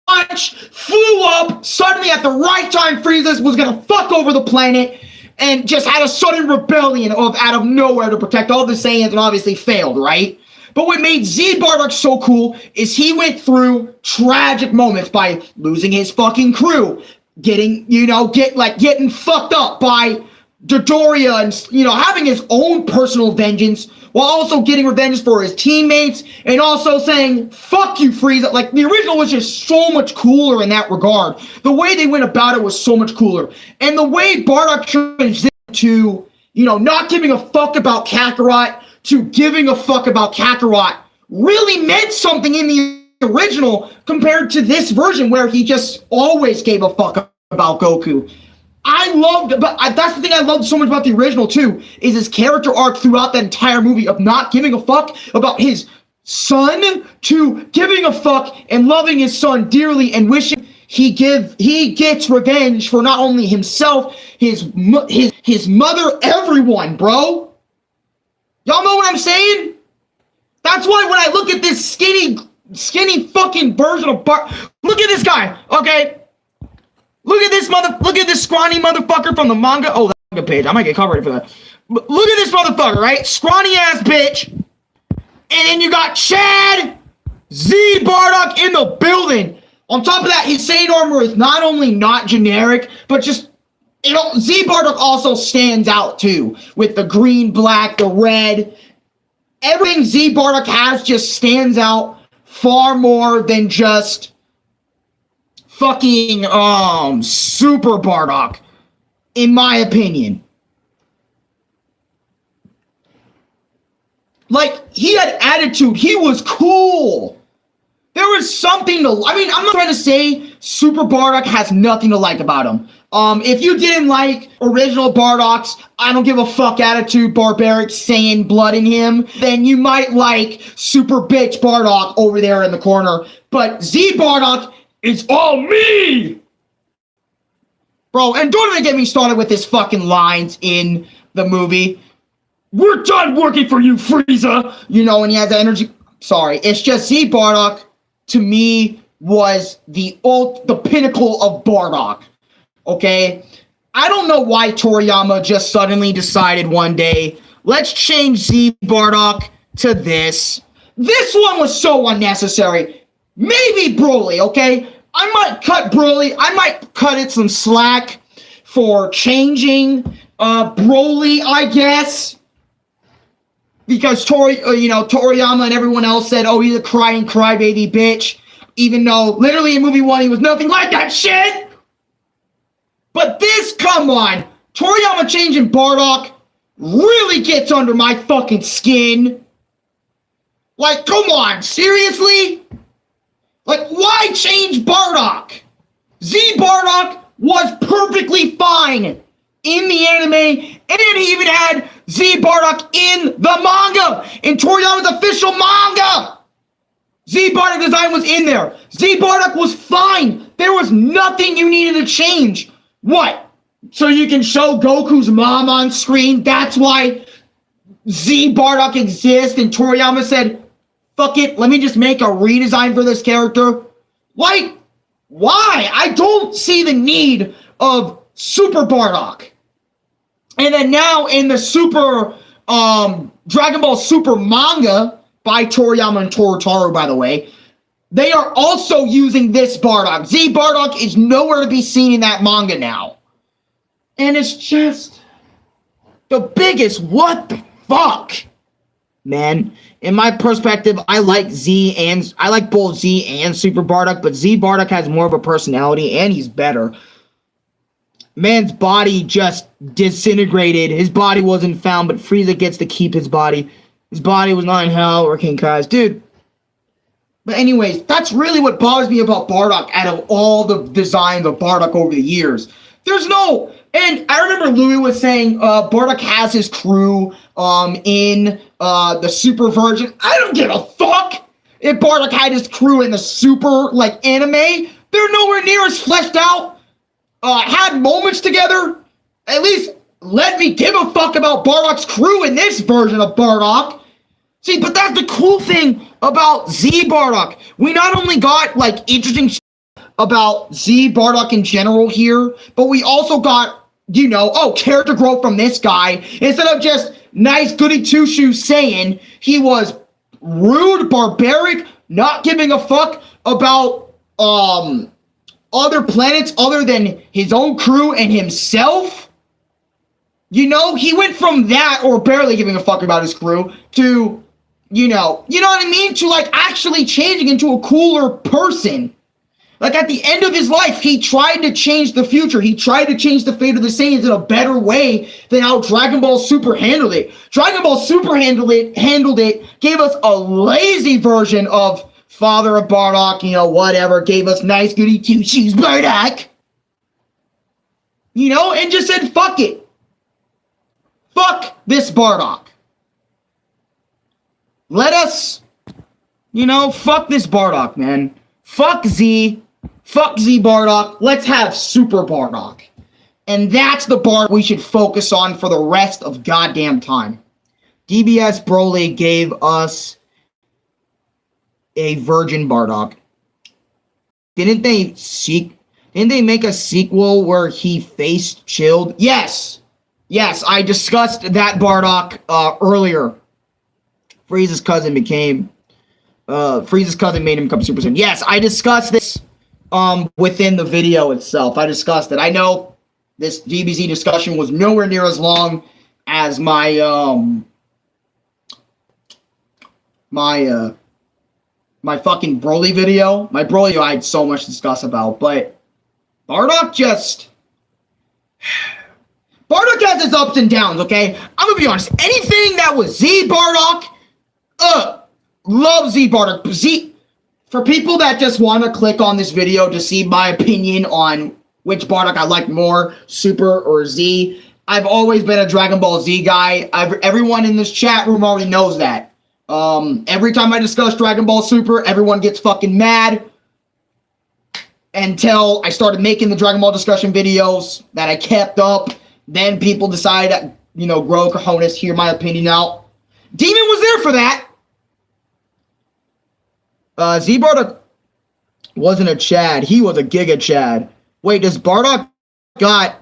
hunch, flew up, suddenly at the right time Frieza was gonna fuck over the planet, and just had a sudden rebellion out of nowhere to protect all the Saiyans, and obviously failed, right? But what made Z Bardock so cool is he went through tragic moments by losing his fucking crew, getting fucked up by Dodoria, and, you know, having his own personal vengeance while also getting revenge for his teammates, and also saying, fuck you, Frieza. Like, the original was just so much cooler in that regard. The way they went about it was so much cooler. And the way Bardock transitioned to, you know, not giving a fuck about Kakarot to giving a fuck about Kakarot really meant something in the original compared to this version where he just always gave a fuck about Goku. That's the thing I loved so much about the original too, is his character arc throughout that entire movie of not giving a fuck about his son to giving a fuck and loving his son dearly and wishing he gets revenge for not only himself, his mother, everyone, bro. Y'all know what I'm saying? That's why when I look at this skinny fucking version of look at this guy, okay? Look at this scrawny motherfucker from the manga. Oh, the manga page. I might get copyrighted for that. But look at this motherfucker, right? Scrawny ass bitch. And then you got Chad Z Bardock in the building. On top of that, his Saiyan armor is not only not generic, but just Z Bardock also stands out too, with the green, black, the red. Everything Z Bardock has just stands out far more than just fucking Super Bardock, in my opinion. Like, he had attitude. He was cool. There was something to, I mean, I'm not trying to say Super Bardock has nothing to like about him. If you didn't like original Bardock's I don't give a fuck attitude, barbaric Saiyan blood in him, then you might like Super Bitch Bardock over there in the corner. But Z Bardock is all me! Bro, and don't even get me started with his fucking lines in the movie. We're done working for you, Frieza! You know, and he has the energy. Sorry, it's just Z Bardock, to me, was the pinnacle of Bardock. Okay? I don't know why Toriyama just suddenly decided one day, let's change Z Bardock to this. This one was so unnecessary. Maybe Broly, okay? I might cut Broly. I might cut it some slack for changing Broly, I guess. Because Toriyama and everyone else said, oh, he's a crying crybaby bitch. even though literally in movie 1 he was nothing like that shit. But this, come on, Toriyama changing Bardock really gets under my fucking skin. Like, come on, seriously? Like, why change Bardock? Z Bardock was perfectly fine in the anime, and he even had Z Bardock in the manga, in Toriyama's official manga. Z Bardock design was in there. Z Bardock was fine. There was nothing you needed to change. What? So you can show Goku's mom on screen? That's why Z Bardock exists, and Toriyama said, fuck it, let me just make a redesign for this character. Like, why? I don't see the need of Super Bardock. And then now in the Super Dragon Ball Super manga by Toriyama and Toru, by the way, they are also using this Bardock. Z Bardock is nowhere to be seen in that manga now. And it's just the biggest what the fuck. Man, in my perspective, I like both Z and Super Bardock, but Z Bardock has more of a personality and he's better. Man's body just disintegrated. His body wasn't found, but Frieza gets to keep his body. His body was not in hell or King Kai's. Dude. But anyways, that's really what bothers me about Bardock out of all the designs of Bardock over the years. There's no... And I remember Louis was saying Bardock has his crew in the Super version. I don't give a fuck if Bardock had his crew in the Super, like, anime. They're nowhere near as fleshed out. Had moments together. At least let me give a fuck about Bardock's crew in this version of Bardock. See, but that's the cool thing about Z Bardock. We not only got, like, interesting shit about Z Bardock in general here, but we also got, you know, character growth from this guy. Instead of just nice goody two-shoes saying he was rude, barbaric, not giving a fuck about other planets other than his own crew and himself. You know, he went from that, or barely giving a fuck about his crew, to, you know what I mean? To, like, actually changing into a cooler person. Like, at the end of his life, he tried to change the future. He tried to change the fate of the Saiyans in a better way than how Dragon Ball Super handled it. Dragon Ball Super handled it, gave us a lazy version of Father of Bardock, you know, whatever, gave us nice goody two-shoes Bardock. You know, and just said, fuck it. Fuck this Bardock. Let us, you know, fuck this Bardock, man. Fuck Z. Fuck Z Bardock. Let's have Super Bardock. And that's the Bardock we should focus on for the rest of goddamn time. DBS Broly gave us a virgin Bardock. Didn't they make a sequel where he face chilled? Yes, I discussed that Bardock earlier. Frieza's cousin made him become Super Saiyan. Yes, I discussed this within the video itself. I discussed it. I know this DBZ discussion was nowhere near as long as my fucking Broly video. My Broly video I had so much to discuss about, but Bardock Bardock has his ups and downs, okay? I'm gonna be honest. Anything that was Z Bardock, love Z Bardock. For people that just want to click on this video to see my opinion on which Bardock I like more, Super or Z, I've always been a Dragon Ball Z guy. Everyone in this chat room already knows that. Every time I discuss Dragon Ball Super, everyone gets fucking mad. Until I started making the Dragon Ball discussion videos that I kept up. Then people decided, you know, grow cojones, hear my opinion out. Demon was there for that. Z Bardock wasn't a Chad. He was a GigaChad. Wait, does Bardock got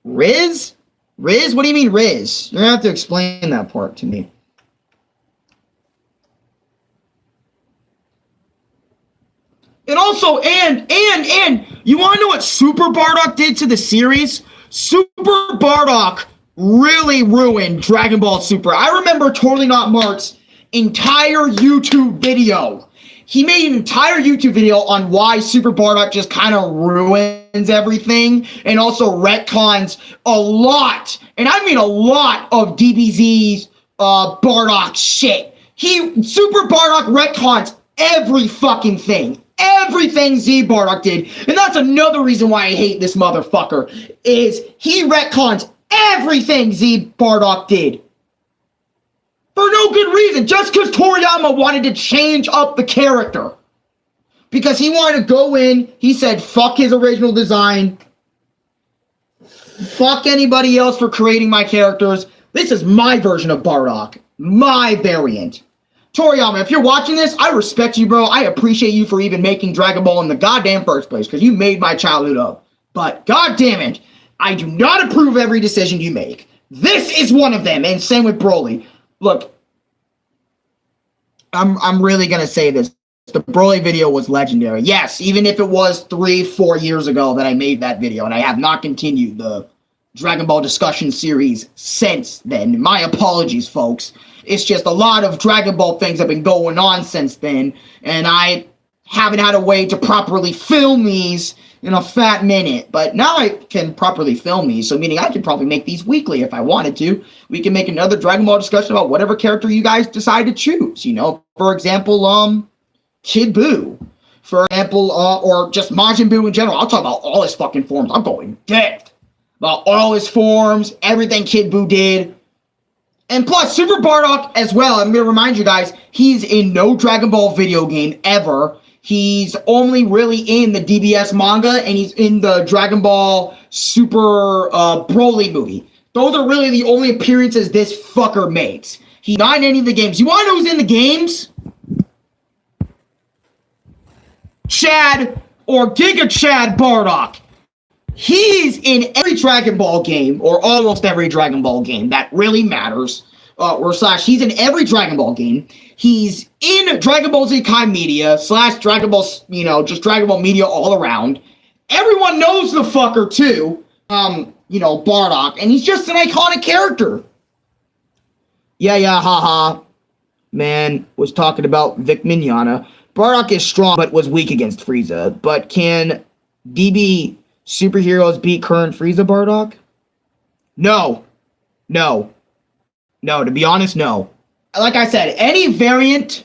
Riz? Riz? What do you mean Riz? You're gonna have to explain that part to me. And also, and you want to know what Super Bardock did to the series? Super Bardock really ruined Dragon Ball Super. I remember Totally Not Mark's entire YouTube video. he made an entire YouTube video on why Super Bardock just kind of ruins everything and also retcons a lot, and I mean a lot, of DBZ's Bardock shit. Super Bardock retcons every fucking thing. Everything Z Bardock did. And that's another reason why I hate this motherfucker, is he retcons everything Z Bardock did. For no good reason. Just because Toriyama wanted to change up the character. Because he wanted to go in, he said, fuck his original design. Fuck anybody else for creating my characters. This is my version of Bardock. My variant. Toriyama, if you're watching this, I respect you, bro. I appreciate you for even making Dragon Ball in the goddamn first place, because you made my childhood up. But, goddamn it, I do not approve every decision you make. This is one of them, and same with Broly. Look, I'm really gonna say this. The Broly video was legendary. Yes, even if it was 3-4 years ago that I made that video, and I have not continued the Dragon Ball discussion series since then. My apologies, folks. It's just a lot of Dragon Ball things have been going on since then, and I haven't had a way to properly film these in a fat minute. But now I can properly film these, so meaning I could probably make these weekly if I wanted to. We can make another Dragon Ball discussion about whatever character you guys decide to choose. You know, for example, Kid Buu. For example, or just Majin Buu in general. I'll talk about all his fucking forms. I'm going depth about all his forms, everything Kid Buu did. And plus, Super Bardock as well, I'm going to remind you guys, he's in no Dragon Ball video game ever. He's only really in the DBS manga, and he's in the Dragon Ball Super Broly movie. Those are really the only appearances this fucker makes. He's not in any of the games. You want to know who's in the games? Chad, or GigaChad Bardock. He's in every Dragon Ball game, or almost every Dragon Ball game that really matters. He's in every Dragon Ball game. He's in Dragon Ball Z Kai Media, / Dragon Ball, just Dragon Ball Media all around. Everyone knows the fucker too, Bardock, and he's just an iconic character. Haha. Man was talking about Vic Mignogna. Bardock is strong, but was weak against Frieza. But can DB superheroes beat current Frieza Bardock? No. To be honest, no. Like I said, any variant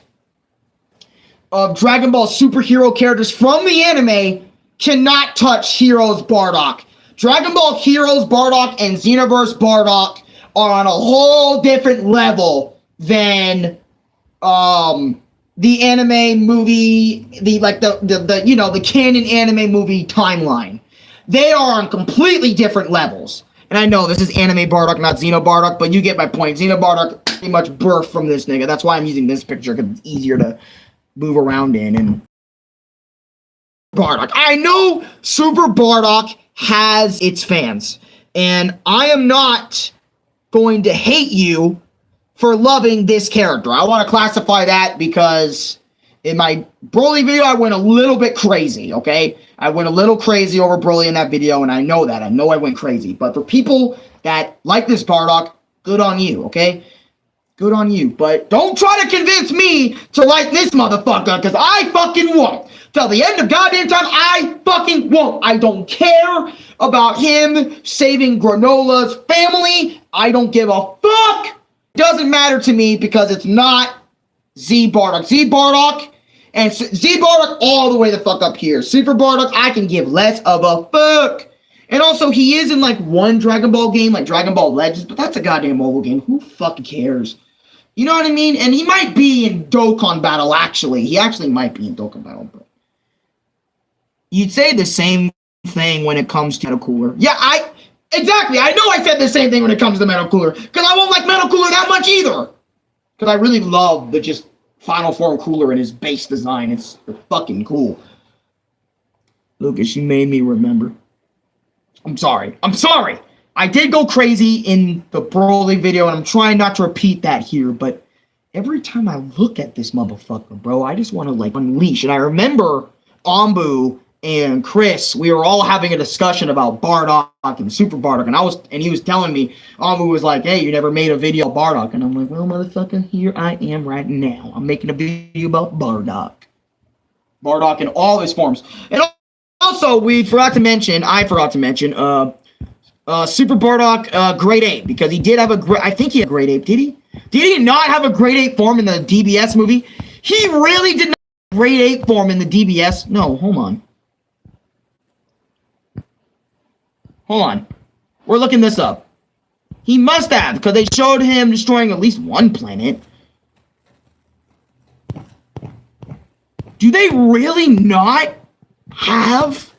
of Dragon Ball superhero characters from the anime cannot touch Heroes Bardock. Dragon Ball Heroes Bardock and Xenoverse Bardock are on a whole different level than the anime movie, the canon anime movie timeline. They are on completely different levels. And I know this is anime Bardock, not Xeno Bardock, but you get my point. Xeno Bardock pretty much birthed from this nigga. That's why I'm using this picture, because it's easier to move around in. And Bardock. I know Super Bardock has its fans. And I am not going to hate you for loving this character. I want to classify that because in my Broly video, I went a little bit crazy, okay? I went a little crazy over Broly in that video, and I know that. I know I went crazy. But for people that like this Bardock, good on you, okay? Good on you. But don't try to convince me to like this motherfucker, because I fucking won't. Till the end of goddamn time, I fucking won't. I don't care about him saving Granola's family. I don't give a fuck. Doesn't matter to me because it's not Z Bardock. Z Bardock and Z Bardock all the way the fuck up here. Super Bardock, I can give less of a fuck. And also, he is in like one Dragon Ball game, like Dragon Ball Legends, but that's a goddamn mobile game. Who fucking cares? You know what I mean? And he might be in Dokkan Battle, actually. He actually might be in Dokkan Battle, but you'd say the same thing when it comes to Metal Cooler. Yeah, exactly. I know I said the same thing when it comes to Metal Cooler, because I won't like Metal Cooler that much either. Because I really love the just Final Form Cooler and his base design. It's fucking cool. Lucas, you made me remember. I'm sorry. I did go crazy in the Broly video, and I'm trying not to repeat that here, but every time I look at this motherfucker, bro, I just want to, like, unleash. And I remember Ambu and Chris, we were all having a discussion about Bardock and Super Bardock, and he was telling me, Ambu was like, hey, you never made a video about Bardock. And I'm like, well, motherfucker, here I am right now. I'm making a video about Bardock. Bardock in all his forms. And also, I forgot to mention, Super Bardock Great Ape, because he did have I think he had a Great Ape, did he? Did he not have a Great Ape form in the DBS movie? He really did not have a Great Ape form in the DBS. No, hold on. Hold on. We're looking this up. He must have, because they showed him destroying at least one planet. Do they really not have?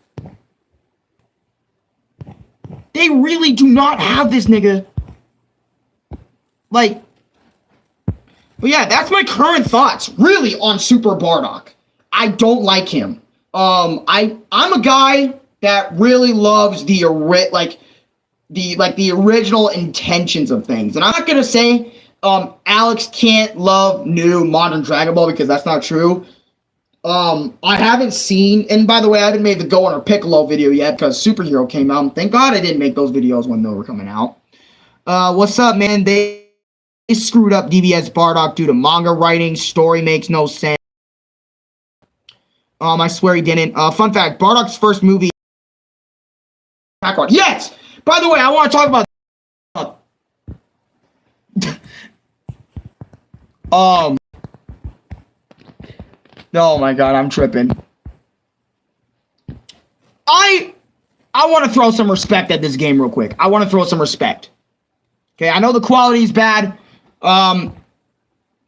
They really do not have this nigga. Like, but yeah, that's my current thoughts, really, on Super Bardock. I don't like him. I'm a guy that really loves the original intentions of things. And I'm not gonna say Alex can't love new modern Dragon Ball, because that's not true. I haven't seen, and by the way, I haven't made the Gohan or Piccolo video yet because Superhero came out. Thank God I didn't make those videos when they were coming out. What's up, man? They screwed up DBS Bardock due to manga writing. Story makes no sense. I swear he didn't. Fun fact, Bardock's first movie. Yes! By the way, I want to talk about oh my god, I'm tripping. I want to throw some respect at this game real quick. I want to throw some respect. Okay, I know the quality is bad.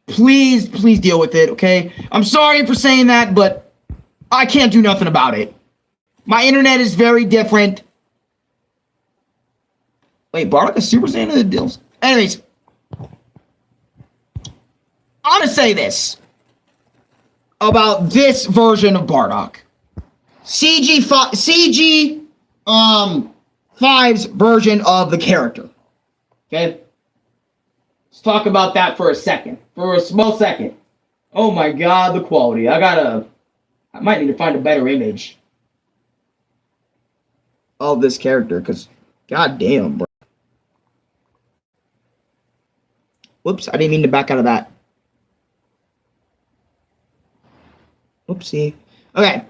Please deal with it, okay? I'm sorry for saying that, but I can't do nothing about it. My internet is very different. Wait, Bardock is Super Saiyan in the deals? Anyways, I'm gonna say this about this version of Bardock. CG5's version of the character. Okay? Let's talk about that for a second. For a small second. Oh my god, the quality. I might need to find a better image of this character, because god damn, bro. Whoops, I didn't mean to back out of that. Oopsie. Okay.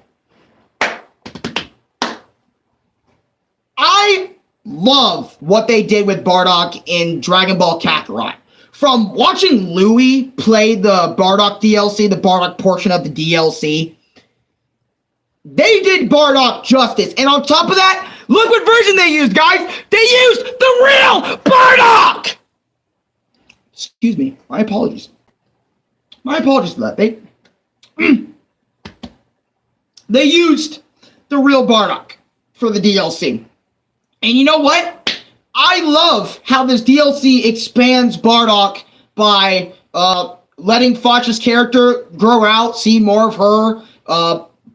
I love what they did with Bardock in Dragon Ball Kakarot. From watching Louis play the Bardock DLC, the Bardock portion of the DLC, they did Bardock justice. And on top of that, look what version they used, guys. They used the real Bardock! Excuse me. My apologies. My apologies for that. They used the real Bardock for the DLC. And you know what? I love how this DLC expands Bardock by letting Facha's character grow out, see more of her,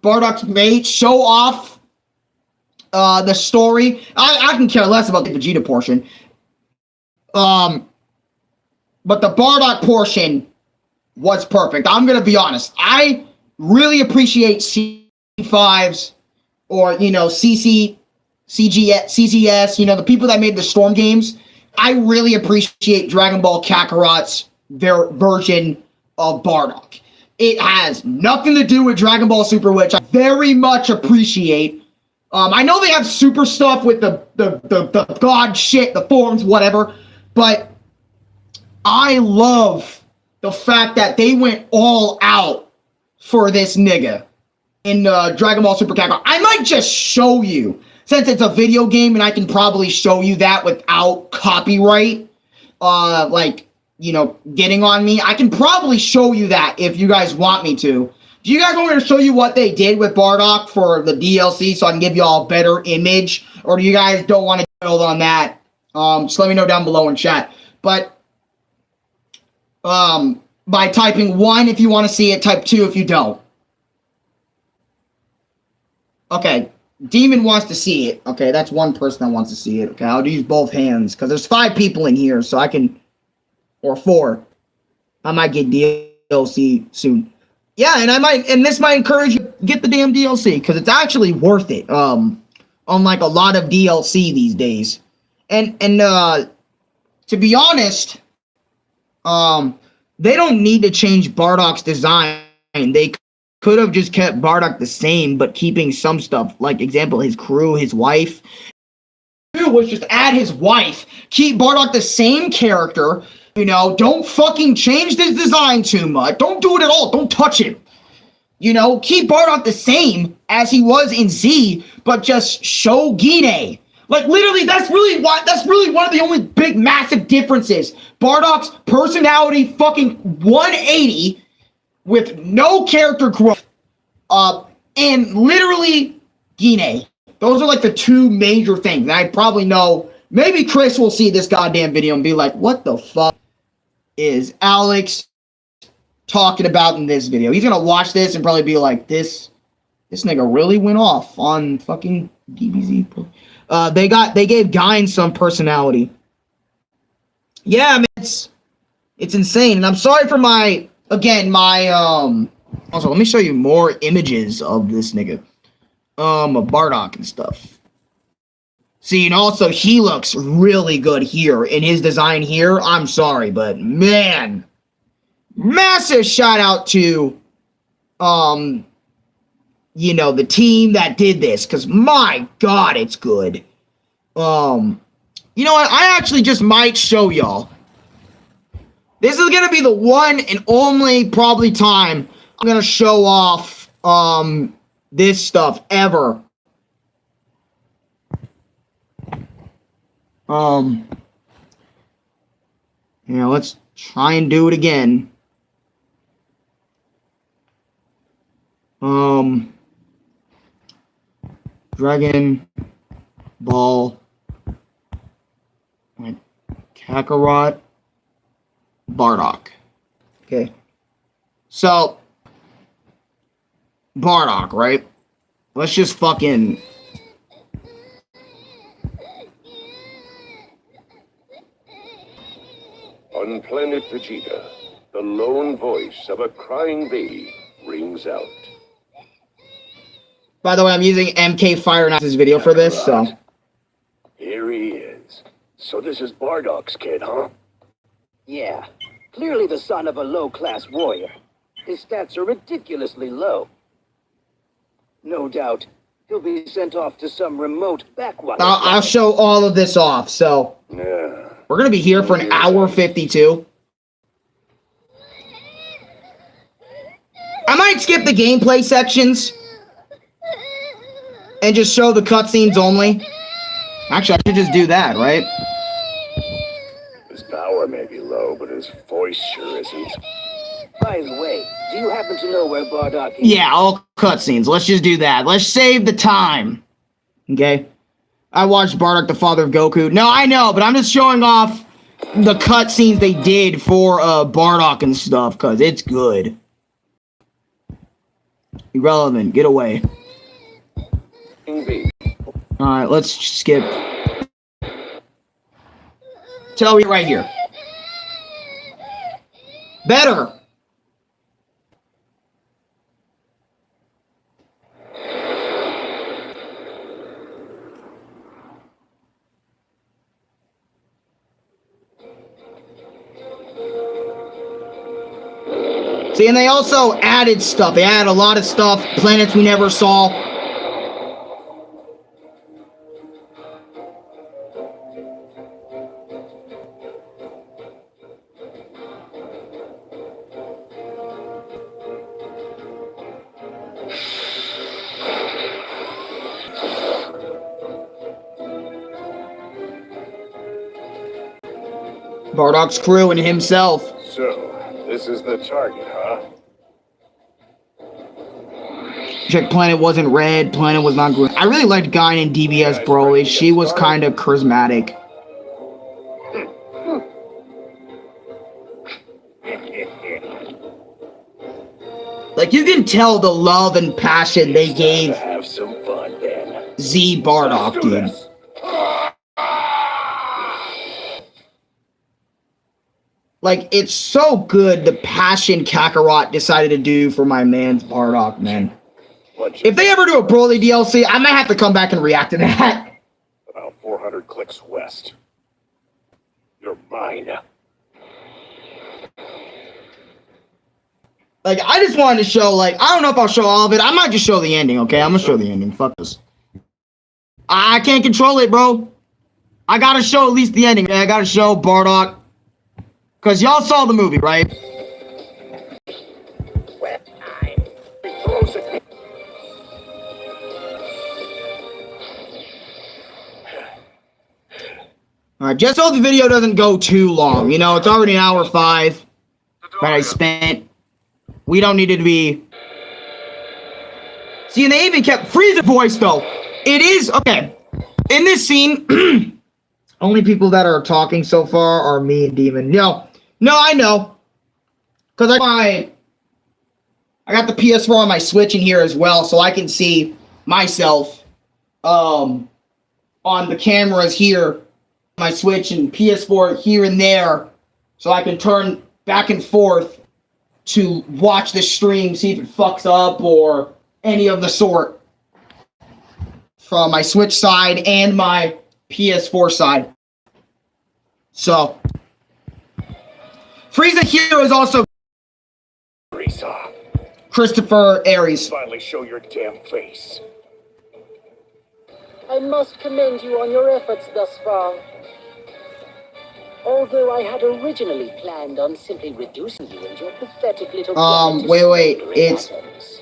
Bardock's mate, show off the story. I can care less about the Vegeta portion. But the Bardock portion was perfect. I'm going to be honest. I really appreciate C5's or, CCS, the people that made the Storm games. I really appreciate Dragon Ball Kakarot's their version of Bardock. It has nothing to do with Dragon Ball Super, which I very much appreciate. I know they have super stuff with the god shit, the forms, whatever, but I love the fact that they went all out for this nigga in Dragon Ball Super Kakarot. I might just show you, since it's a video game and I can probably show you that without copyright, getting on me. I can probably show you that if you guys want me to. Do you guys want me to show you what they did with Bardock for the DLC so I can give you all a better image? Or do you guys don't want to build on that? Just let me know down below in chat. But by typing 1 if you want to see it, type 2 if you don't. Okay, Demon wants to see it. Okay, that's one person that wants to see it. Okay, I'll use both hands because there's 5 people in here, so I can, or 4. I might get DLC soon. Yeah, and this might encourage you to get the damn DLC because it's actually worth it. Unlike a lot of DLC these days, and to be honest, they don't need to change Bardock's design. They could have just kept Bardock the same, but keeping some stuff, like example, his crew, his wife. Was just add his wife, keep Bardock the same character, you know, don't fucking change this design too much, don't do it at all, don't touch him, you know, keep Bardock the same as he was in Z, but just show Gine. Like, literally, that's really one of the only big, massive differences. Bardock's personality fucking 180 with no character growth, and literally Gine. Those are like the two major things. And I probably know, maybe Chris will see this goddamn video and be like, what the fuck is Alex talking about in this video? He's gonna watch this and probably be like, this nigga really went off on fucking DBZ. They gave Gine some personality. Yeah, I mean, it's insane. And I'm sorry for my also let me show you more images of this nigga. Bardock and stuff. See, and also he looks really good here in his design here. I'm sorry, but man, massive shout out to, you know, the team that did this, because my God, it's good. You know what? I actually just might show y'all. This is gonna be the one and only probably time I'm gonna show off, this stuff ever. Yeah, let's try and do it again. Dragon Ball, like Kakarot, Bardock. Okay. So Bardock, right? Let's just fucking... On planet Vegeta, the lone voice of a crying baby rings out. By the way, I'm using MK Fire Knight's video for this, so... Here he is. So this is Bardock's kid, huh? Yeah. Clearly the son of a low-class warrior. His stats are ridiculously low. No doubt, he'll be sent off to some remote backwater. I'll show all of this off, so... Yeah. We're gonna be here for an hour 52. I might skip the gameplay sections and just show the cutscenes only. Actually, I should just do that, right? His power may be low, but his voice sure isn't. By the way, do you happen to know where Bardock is? Yeah, all cutscenes. Let's just do that. Let's save the time. Okay? I watched Bardock, the father of Goku. No, I know, but I'm just showing off the cutscenes they did for Bardock and stuff, because it's good. Irrelevant. Get away. Alright, let's skip. Tell me right here. Better. See, and they also added stuff. They added a lot of stuff, planets we never saw. Bardock's crew and himself. So, this is the target, huh? Check, planet wasn't red, planet was not green. I really liked Gine and DBS Broly. She was kind of charismatic. Like, you can tell the love and passion they gave Have some fun, then. Z Bardock, dude. Like, it's so good, the passion Kakarot decided to do for my man's Bardock, man. If they ever do a Broly DLC, I might have to come back and react to that. About 400 clicks west. You're mine. Like, I just wanted to show, like, I don't know if I'll show all of it. I might just show the ending, okay? I'm gonna show the ending. Fuck this. I can't control it, bro. I gotta show at least the ending. I gotta show Bardock. Because y'all saw the movie, right? Alright, just so the video doesn't go too long. You know, it's already an hour 5 that I spent. We don't need it to be... See, and they even kept Frieza voice, though. It is... Okay. In this scene, only people that are talking so far are me and Demon. No, I know. Because I got the PS4 on my Switch in here as well, so I can see myself on the cameras here, my Switch and PS4 here and there, so I can turn back and forth to watch the stream, see if it fucks up or any of the sort. From my Switch side and my PS4 side. So, Frieza here is also Frieza, Christopher Aries. finally show your damn face. I must commend you on your efforts thus far. Although I had originally planned on simply reducing you and your pathetic little planet to wait, smoldering it's... atoms.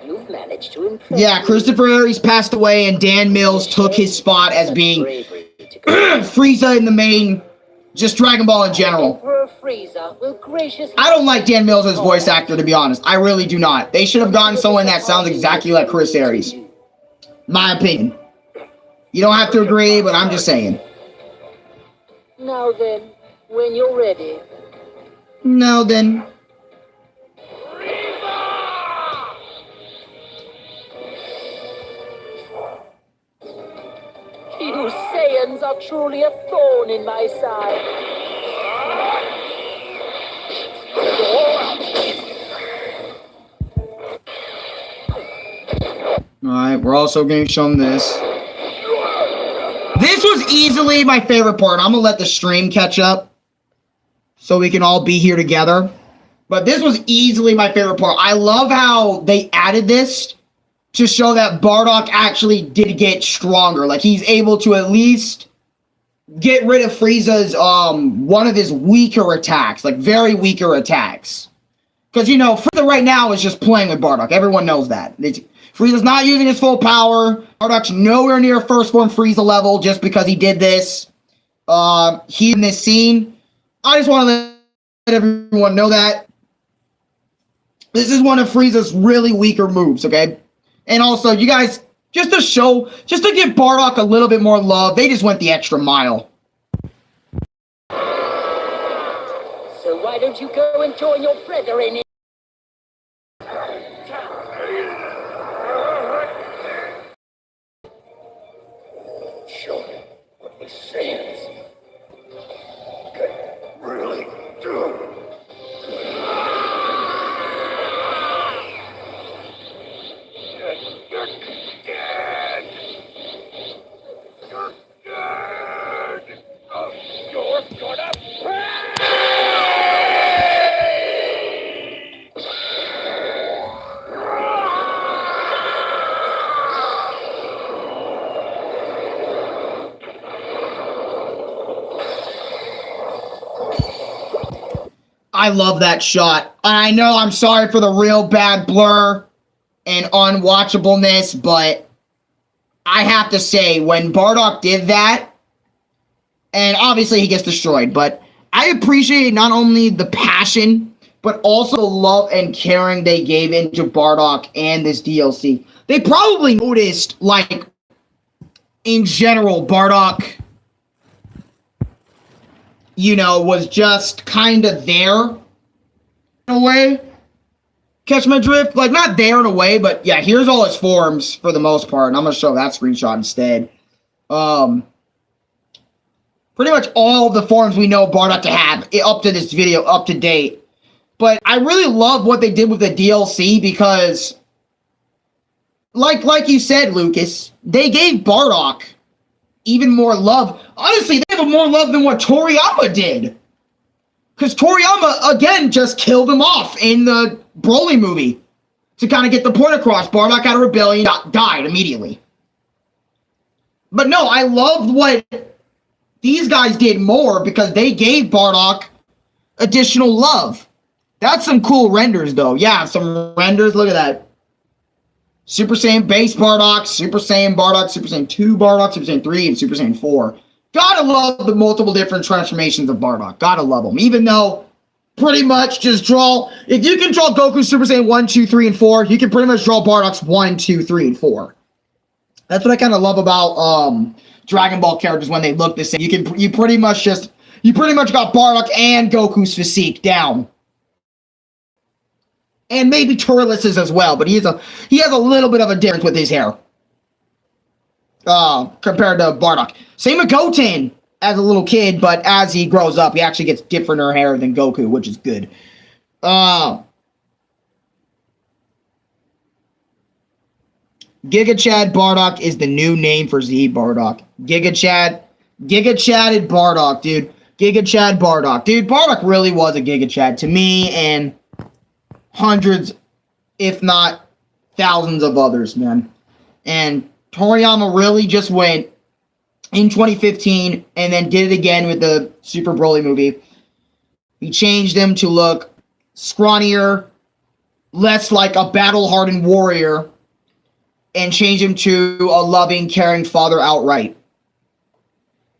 You've managed to impress Yeah, me. Christopher Aries passed away and Dan Mills took his spot as being Frieza in the main, just Dragon Ball in general. Emperor Frieza will graciously... I don't like Dan Mills as voice actor, to be honest. I really do not. They should have gotten someone that sounds exactly like Chris Aries. My opinion. You don't have to agree, but I'm just saying. Now then, when you're ready. No, then. You Saiyans are truly a thorn in my side. Alright, we're also going to show them this. This was easily my favorite part. I'm going to let the stream catch up so we can all be here together. But this was easily my favorite part. I love how they added this to show that Bardock actually did get stronger. Like, he's able to at least get rid of Frieza's, one of his weaker attacks. Like, very weaker attacks. Because, you know, Frieza right now is just playing with Bardock. Everyone knows that. Frieza's not using his full power. Bardock's nowhere near first form Frieza level just because he did this. Here in this scene. I just want to let everyone know that. This is one of Frieza's really weaker moves, okay? And also, you guys, just to give Bardock a little bit more love, they just went the extra mile. So why don't you go and join your brethren in... Show me what the Saiyans can really do. You're dead. You're dead. You're gonna pay. I love that shot. I know I'm sorry for the real bad blur and unwatchableness, but I have to say, when Bardock did that, and obviously he gets destroyed, but I appreciate not only the passion, but also the love and caring they gave into Bardock and this DLC. They probably noticed, like, in general, Bardock, you know, was just kind of there in a way. Catch my drift? Like, not there in a way, but yeah, here's all his forms for the most part. And I'm going to show that screenshot instead. Pretty much all the forms we know Bardock to have up to this video, up to date. But I really love what they did with the DLC because, like you said, Lucas, they gave Bardock even more love. Honestly, they have more love than what Toriyama did. Because Toriyama, again, just killed him off in the Broly movie. To kind of get the point across, Bardock out of rebellion, died immediately. But no, I loved what these guys did more because they gave Bardock additional love. That's some cool renders, though. Yeah, some renders. Look at that. Super Saiyan base Bardock, Super Saiyan 2 Bardock, Super Saiyan 3, and Super Saiyan 4. Gotta love the multiple different transformations of Bardock. Gotta love them. Even though pretty much just draw, if you can draw Goku Super Saiyan 1, 2, 3, and 4, you can pretty much draw Bardock's 1, 2, 3, and 4. That's what I kind of love about Dragon Ball characters when they look the same. You pretty much got Bardock and Goku's physique down. And maybe Turles's as well, but he has a little bit of a difference with his hair. Compared to Bardock. Same with Goten as a little kid, but as he grows up, he actually gets differenter hair than Goku, which is good. GigaChad Bardock is the new name for Z Bardock. GigaChad and Bardock, dude. GigaChad Bardock. Dude, Bardock really was a GigaChad to me and hundreds, if not thousands of others, man. And Toriyama really just went in 2015 and then did it again with the Super Broly movie. He changed him to look scrawnier, less like a battle-hardened warrior, and changed him to a loving, caring father outright.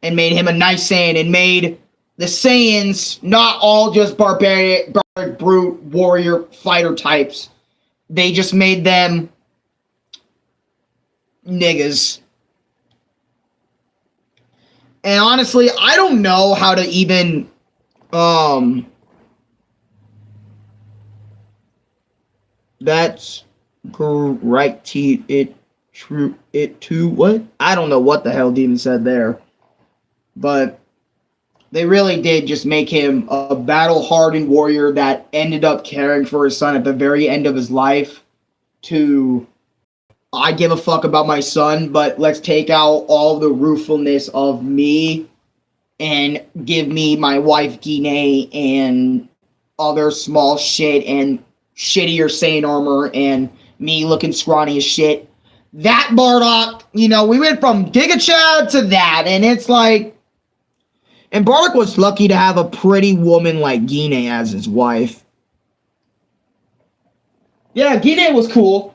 And made him a nice Saiyan and made the Saiyans not all just barbaric, brute, warrior, fighter types. They just made them niggas. And honestly, I don't know how to even that's correct it to what? I don't know what the hell Demon said there. But they really did just make him a battle-hardened warrior that ended up caring for his son at the very end of his life to, I give a fuck about my son, but let's take out all the ruefulness of me and give me my wife Gine and other small shit and shittier Saiyan armor and me looking scrawny as shit. That Bardock, we went from GigaChad to that, and it's like, and Bardock was lucky to have a pretty woman like Gine as his wife. Yeah, Gine was cool.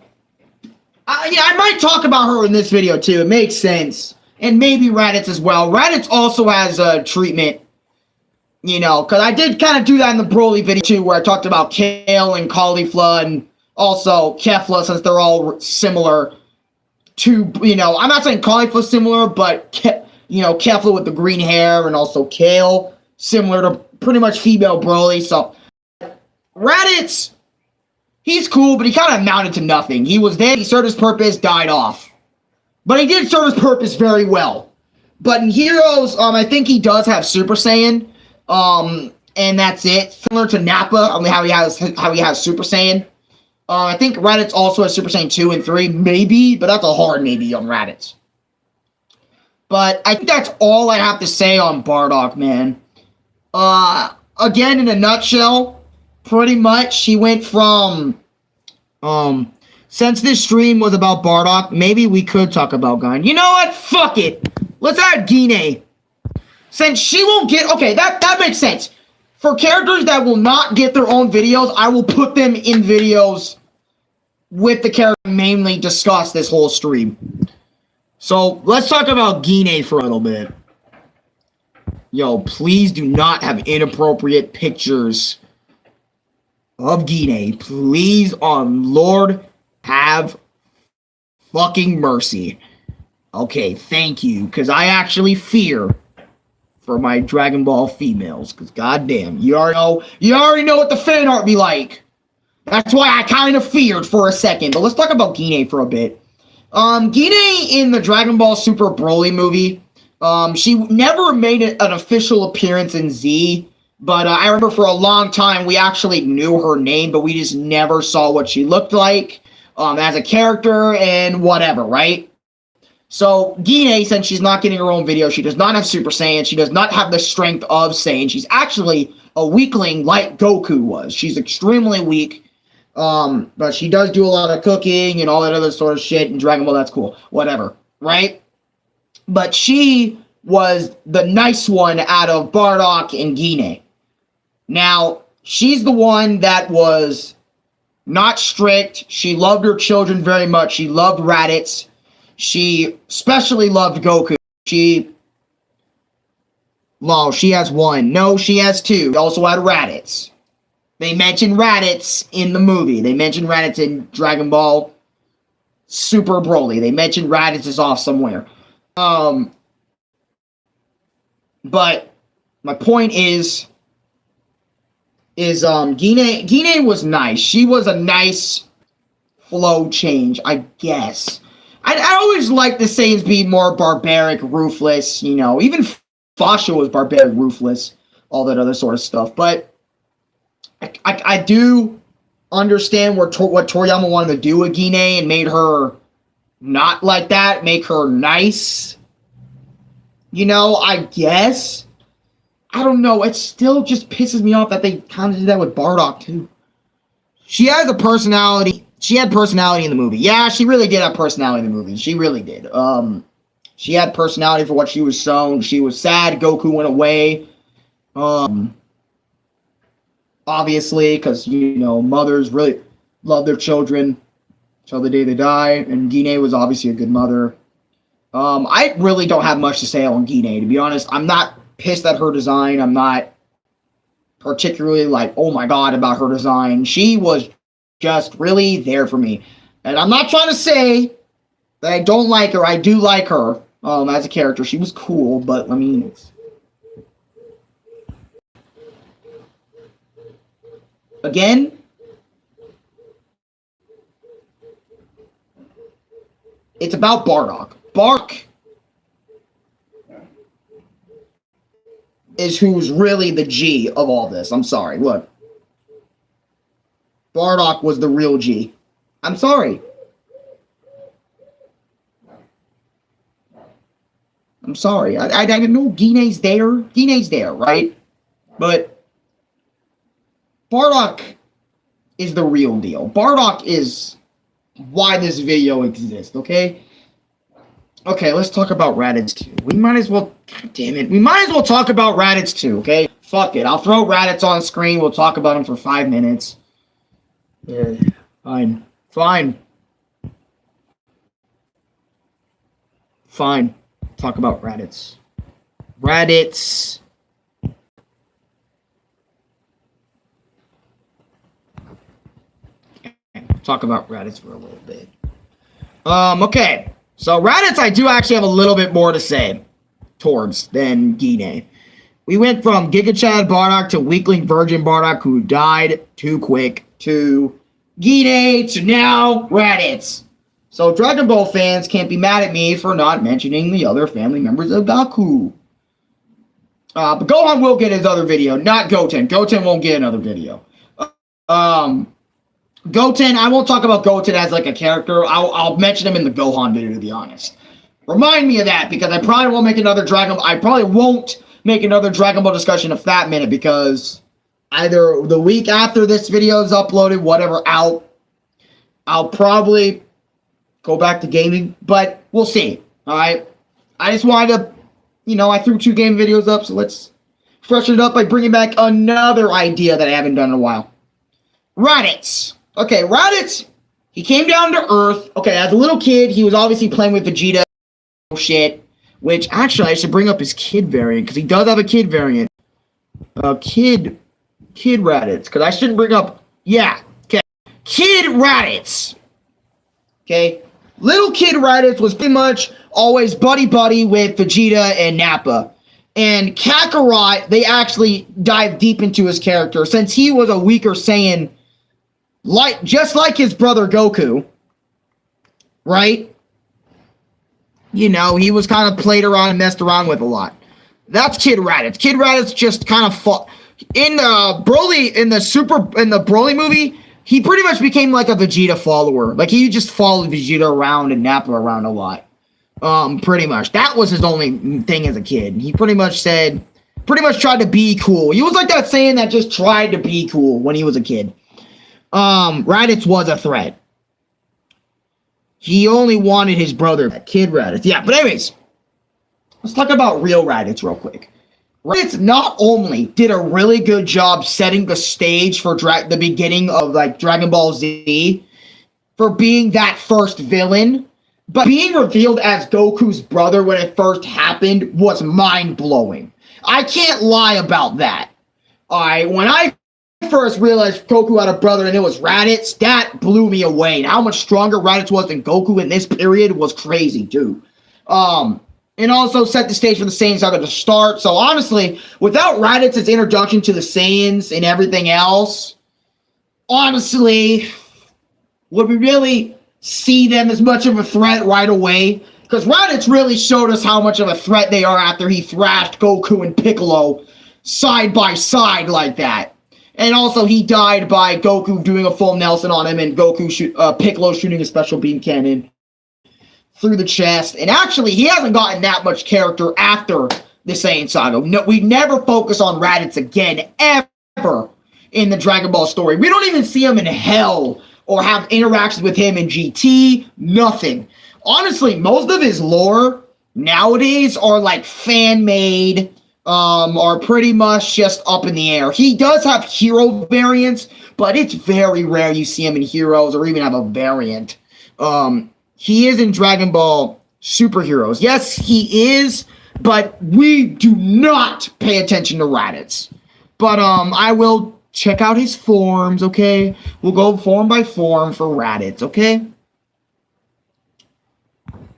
I might talk about her in this video too. It makes sense. And maybe Raditz as well. Raditz also has a treatment, because I did kind of do that in the Broly video too, where I talked about Kale and Caulifla and also Kefla, since they're all similar to, I'm not saying Caulifla's similar, but Kefla with the green hair, and also Kale, similar to pretty much female Broly. So, Raditz, he's cool, but he kind of amounted to nothing. He was there, he served his purpose, died off. But he did serve his purpose very well. But in Heroes, I think he does have Super Saiyan, and that's it. Similar to Nappa, how he has Super Saiyan. I think Raditz also has Super Saiyan 2 and 3, maybe, but that's a hard maybe on Raditz. But I think that's all I have to say on Bardock, man. Again, in a nutshell, pretty much he went from, since this stream was about Bardock, maybe we could talk about Gine. You know what? Fuck it. Let's add Gine. Since she won't get, okay, that makes sense. For characters that will not get their own videos, I will put them in videos with the character mainly discuss this whole stream. So, let's talk about Gine for a little bit. Yo, please do not have inappropriate pictures of Gine. Please, Lord, have fucking mercy. Okay, thank you, because I actually fear for my Dragon Ball females, because goddamn, you already know what the fan art be like. That's why I kind of feared for a second. But let's talk about Gine for a bit. Gine in the Dragon Ball Super Broly movie, she never made an official appearance in Z, but I remember for a long time we actually knew her name, but we just never saw what she looked like as a character and whatever, right? So Gine, since she's not getting her own video, she does not have Super Saiyan. She does not have the strength of Saiyan. She's actually a weakling like Goku was. She's extremely weak. But she does do a lot of cooking and all that other sort of shit. And Dragon Ball, that's cool. Whatever. Right? But she was the nice one out of Bardock and Gine. Now, she's the one that was not strict. She loved her children very much. She loved Raditz. She especially loved Goku. She has one. No, she has two. She also had Raditz. They mentioned Raditz in the movie. They mentioned Raditz in Dragon Ball Super Broly. They mentioned Raditz is off somewhere. But my point is Gine was nice. She was a nice flow change, I guess. I always like the Saiyans be more barbaric, ruthless, you know. Even Fasha was barbaric, ruthless, all that other sort of stuff. But I do understand what Toriyama wanted to do with Gine and made her not like that, make her nice. You know, I guess. I don't know. It still just pisses me off that they kind of did that with Bardock, too. She has a personality. She had personality in the movie. Yeah, she really did have personality in the movie. She really did. She had personality for what she was shown. She was sad Goku went away. Obviously, because, you know, mothers really love their children till the day they die. And Gine was obviously a good mother. I really don't have much to say on Gine, to be honest. I'm not pissed at her design. I'm not particularly like, oh my god, about her design. She was just really there for me. And I'm not trying to say that I don't like her. I do like her as a character. She was cool, but I mean, again, it's about Bardock. Bardock is who's really the G of all this. I'm sorry. Look. Bardock was the real G. I'm sorry. I'm sorry. I know Gine's there. Gine's there, right? But Bardock is the real deal. Bardock is why this video exists, okay? Okay, let's talk about Raditz 2. We might as well, god damn it, we might as well talk about Raditz 2, okay? Fuck it, I'll throw Raditz on screen, we'll talk about him for 5 minutes. Yeah, fine. Talk about Raditz. Raditz. Talk about Raditz for a little bit. Okay. So Raditz, I do actually have a little bit more to say towards than Gine. We went from GigaChad Bardock to Weakling Virgin Bardock, who died too quick, to Gine, to now Raditz. So Dragon Ball fans can't be mad at me for not mentioning the other family members of Goku. But Gohan will get his other video, not Goten. Goten won't get another video. Goten, I won't talk about Goten as like a character. I'll mention him in the Gohan video, to be honest. Remind me of that, because I probably won't make another Dragon Ball discussion of Fat Minute, because either the week after this video is uploaded, whatever, I'll probably go back to gaming, but we'll see. Alright? I just wanted to, you know, I threw 2 game videos up, so let's freshen it up by bringing back another idea that I haven't done in a while. Raditz. Okay, Raditz, he came down to Earth. Okay, as a little kid, he was obviously playing with Vegeta shit, which actually I should bring up his kid variant, because he does have a kid variant. Kid Raditz, because I shouldn't bring up, yeah, okay, Kid Raditz. Okay, little Kid Raditz was pretty much always buddy-buddy with Vegeta and Nappa. And Kakarot, they actually dive deep into his character, since he was a weaker Saiyan, just like his brother Goku, right? You know, he was kind of played around and messed around with a lot. That's Kid Raditz. Kid Raditz just kind of fought in the Broly movie. He pretty much became like a Vegeta follower. Like, he just followed Vegeta around and Nappa around a lot. Pretty much. That was his only thing as a kid. He pretty much tried to be cool. He was like that Saiyan that just tried to be cool when he was a kid. Raditz was a threat. He only wanted his brother, Kid Raditz. Yeah, but anyways, let's talk about real Raditz real quick. Raditz not only did a really good job setting the stage for the beginning of like Dragon Ball Z for being that first villain, but being revealed as Goku's brother when it first happened was mind-blowing. I can't lie about that. When I first realized Goku had a brother and it was Raditz, that blew me away. And how much stronger Raditz was than Goku in this period was crazy, too. And also set the stage for the Saiyan saga to start. So honestly, without Raditz's introduction to the Saiyans and everything else, honestly, would we really see them as much of a threat right away? Because Raditz really showed us how much of a threat they are after he thrashed Goku and Piccolo side by side like that. And also, he died by Goku doing a full Nelson on him and Piccolo shooting a special beam cannon through the chest. And actually, he hasn't gotten that much character after the Saiyan saga. No, we never focus on Raditz again, ever, in the Dragon Ball story. We don't even see him in Hell or have interactions with him in GT. Nothing. Honestly, most of his lore nowadays are like fan-made, are pretty much just up in the air. He does have hero variants, but it's very rare you see him in Heroes or even have a variant. He is in Dragon Ball Superheroes. Yes, he is, but we do not pay attention to Raditz. But I will check out his forms, okay? We'll go form by form for Raditz, okay?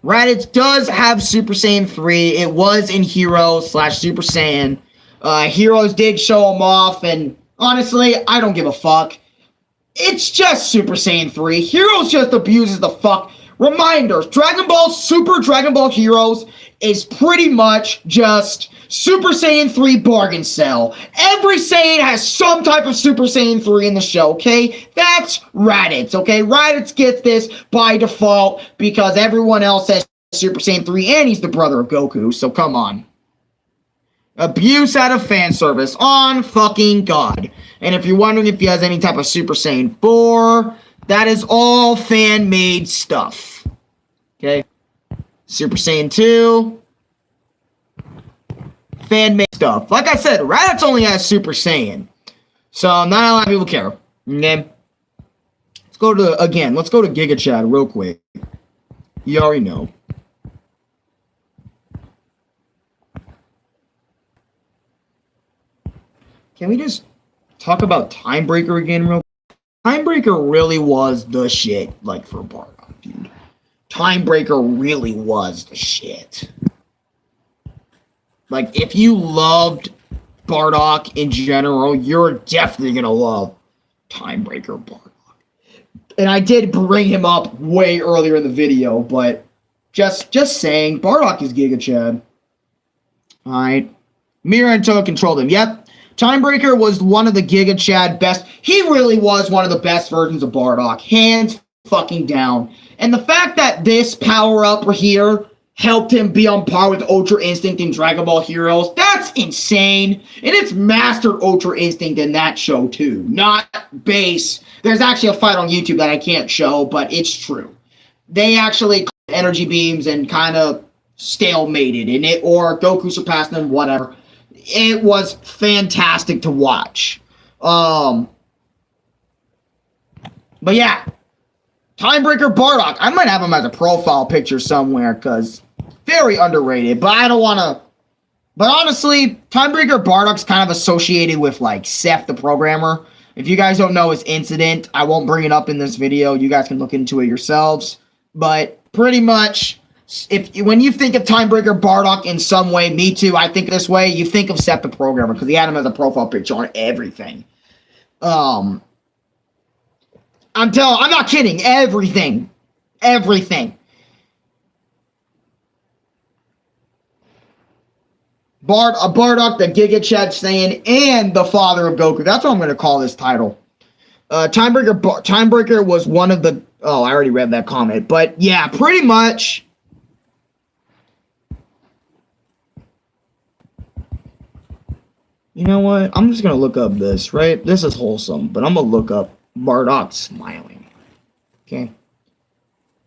Raditz does have Super Saiyan 3. It was in Heroes / Super Saiyan. Heroes did show him off, and honestly, I don't give a fuck. It's just Super Saiyan 3. Heroes just abuses the fuck. Reminders, Dragon Ball Super Dragon Ball Heroes is pretty much just Super Saiyan 3 bargain sale. Every Saiyan has some type of Super Saiyan 3 in the show, okay? That's Raditz, okay? Raditz gets this by default because everyone else has Super Saiyan 3 and he's the brother of Goku, so come on. Abuse out of fan service on fucking God. And if you're wondering if he has any type of Super Saiyan 4, that is all fan-made stuff. Okay? Super Saiyan 2. Fan-made stuff. Like I said, Raditz only has Super Saiyan. So, not a lot of people care. Okay? Let's go to GigaChad real quick. You already know. Can we just talk about Timebreaker again real quick? Timebreaker really was the shit, like, for Bardock, dude. Timebreaker really was the shit. Like, if you loved Bardock in general, you're definitely gonna love Timebreaker Bardock. And I did bring him up way earlier in the video, but just saying, Bardock is GigaChad. Alright. Mira and Toa controlled him. Yep. Timebreaker was one of the GigaChad best. He really was one of the best versions of Bardock. Hands fucking down. And the fact that this power-up here helped him be on par with Ultra Instinct in Dragon Ball Heroes, that's insane. And it's mastered Ultra Instinct in that show, too. Not base. There's actually a fight on YouTube that I can't show, but it's true. They actually energy beams and kind of stalemated in it, or Goku surpassed them, whatever. It was fantastic to watch. But yeah, Timebreaker Bardock. I might have him as a profile picture somewhere because very underrated. But I don't want to. But honestly, Timebreaker Bardock's kind of associated with like Seth the programmer. If you guys don't know his incident, I won't bring it up in this video. You guys can look into it yourselves. But pretty much, when you think of Timebreaker Bardock in some way, me too, I think this way, you think of Seth the programmer because he had him as a profile picture on everything. I'm not kidding. Everything. Bardock, the GigaChad Saiyan, and the father of Goku. That's what I'm going to call this title. Timebreaker was one of the... Oh, I already read that comment. But yeah, pretty much... You know what? I'm just gonna look up this, right? This is wholesome, but I'm gonna look up Bardock smiling. Okay.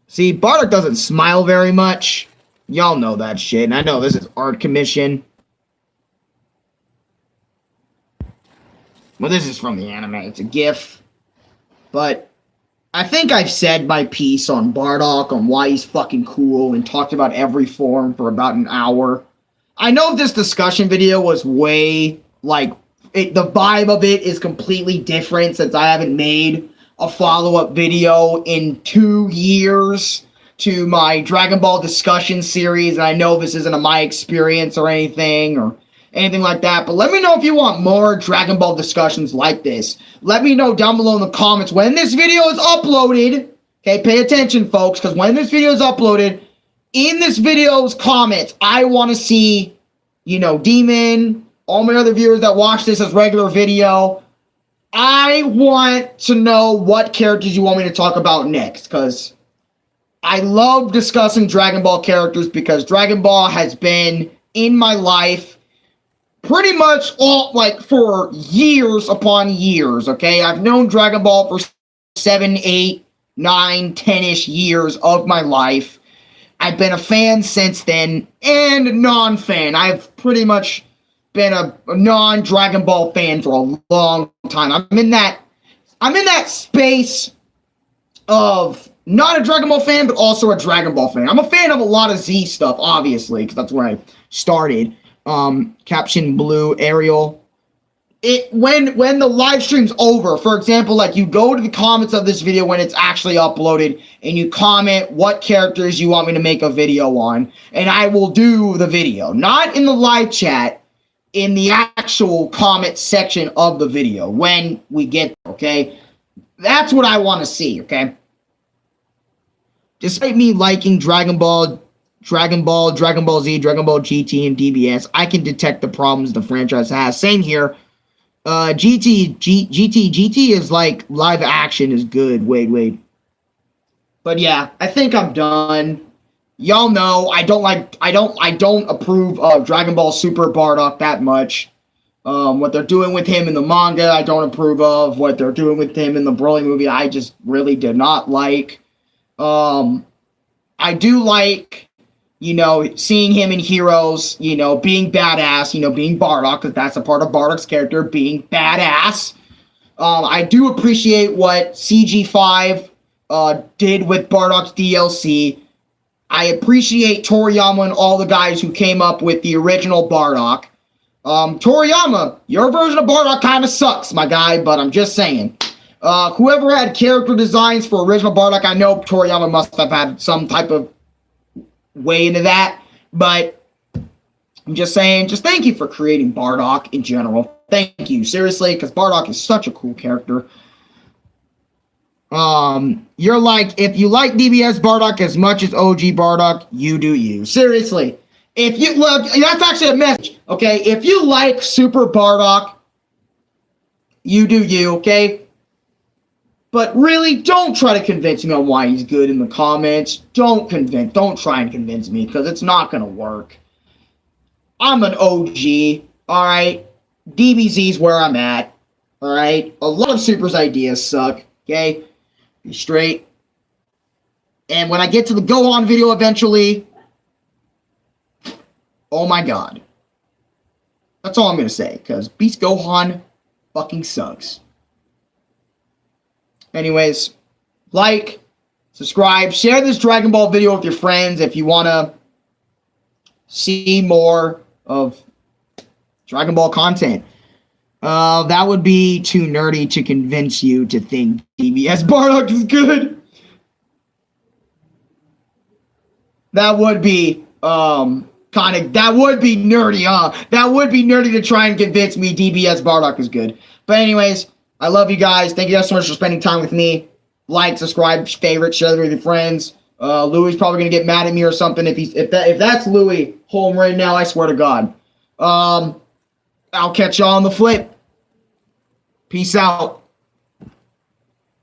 See, Bardock doesn't smile very much. Y'all know that shit, and I know this is art commission. Well, this is from the anime. It's a GIF. But I think I've said my piece on Bardock, on why he's fucking cool, and talked about every form for about an hour. I know this discussion video was way, like, the vibe of it is completely different since I haven't made a follow-up video in 2 years to my Dragon Ball discussion series. And I know this isn't a my experience or anything like that, but let me know if you want more Dragon Ball discussions like this. Let me know down below in the comments when this video is uploaded. Okay, pay attention, folks, because when this video is uploaded, in this video's comments, I want to see, you know, Demon, all my other viewers that watch this as regular video. I want to know what characters you want me to talk about next, because I love discussing Dragon Ball characters, because Dragon Ball has been in my life pretty much all, like, for years upon years, okay? I've known Dragon Ball for 7, 8, 9, 10-ish years of my life. I've been a fan since then, and non-fan. I've pretty much been a non-Dragon Ball fan for a long time. I'm in that space of not a Dragon Ball fan, but also a Dragon Ball fan. I'm a fan of a lot of Z stuff, obviously, because that's where I started. Caption blue, Ariel. When the live stream's over, for example, like, you go to the comments of this video when it's actually uploaded, and you comment what characters you want me to make a video on, and I will do the video. Not in the live chat, in the actual comment section of the video when we get there, okay? That's what I want to see, okay? Despite me liking Dragon Ball Z, Dragon Ball GT, and DBS, I can detect the problems the franchise has. Same here. GT is like live action is good. Wait. But yeah, I think I'm done. Y'all know I don't approve of Dragon Ball Super Bardock that much. What they're doing with him in the manga, I don't approve of. What they're doing with him in the Broly movie, I just really did not like. I do like, you know, seeing him in Heroes, you know, being badass, you know, being Bardock, because that's a part of Bardock's character, being badass. I do appreciate what CG5 did with Bardock's DLC. I appreciate Toriyama and all the guys who came up with the original Bardock. Toriyama, your version of Bardock kind of sucks, my guy, but I'm just saying. Whoever had character designs for original Bardock, I know Toriyama must have had some type of way into that, but I'm just saying, just thank you for creating Bardock in general. Thank you, seriously, because Bardock is such a cool character. You're like, if you like DBS Bardock as much as OG Bardock, you do you. Seriously. If you look, that's actually a message, okay? If you like Super Bardock, you do you, okay? But really, don't try to convince me on why he's good in the comments. Don't try and convince me, because it's not gonna work. I'm an OG, alright? DBZ's where I'm at, alright? A lot of Super's ideas suck, okay? Be straight. And when I get to the Gohan video eventually, oh my god. That's all I'm gonna say, because Beast Gohan fucking sucks. Anyways, like, subscribe, share this Dragon Ball video with your friends if you want to see more of Dragon Ball content. That would be too nerdy to convince you to think DBS Bardock is good. That would be, that would be nerdy, huh? That would be nerdy to try and convince me DBS Bardock is good. But anyways, I love you guys. Thank you guys so much for spending time with me. Like, subscribe, favorite, share it with your friends. Louis probably gonna get mad at me or something if that's Louis home right now. I swear to God. I'll catch y'all on the flip. Peace out.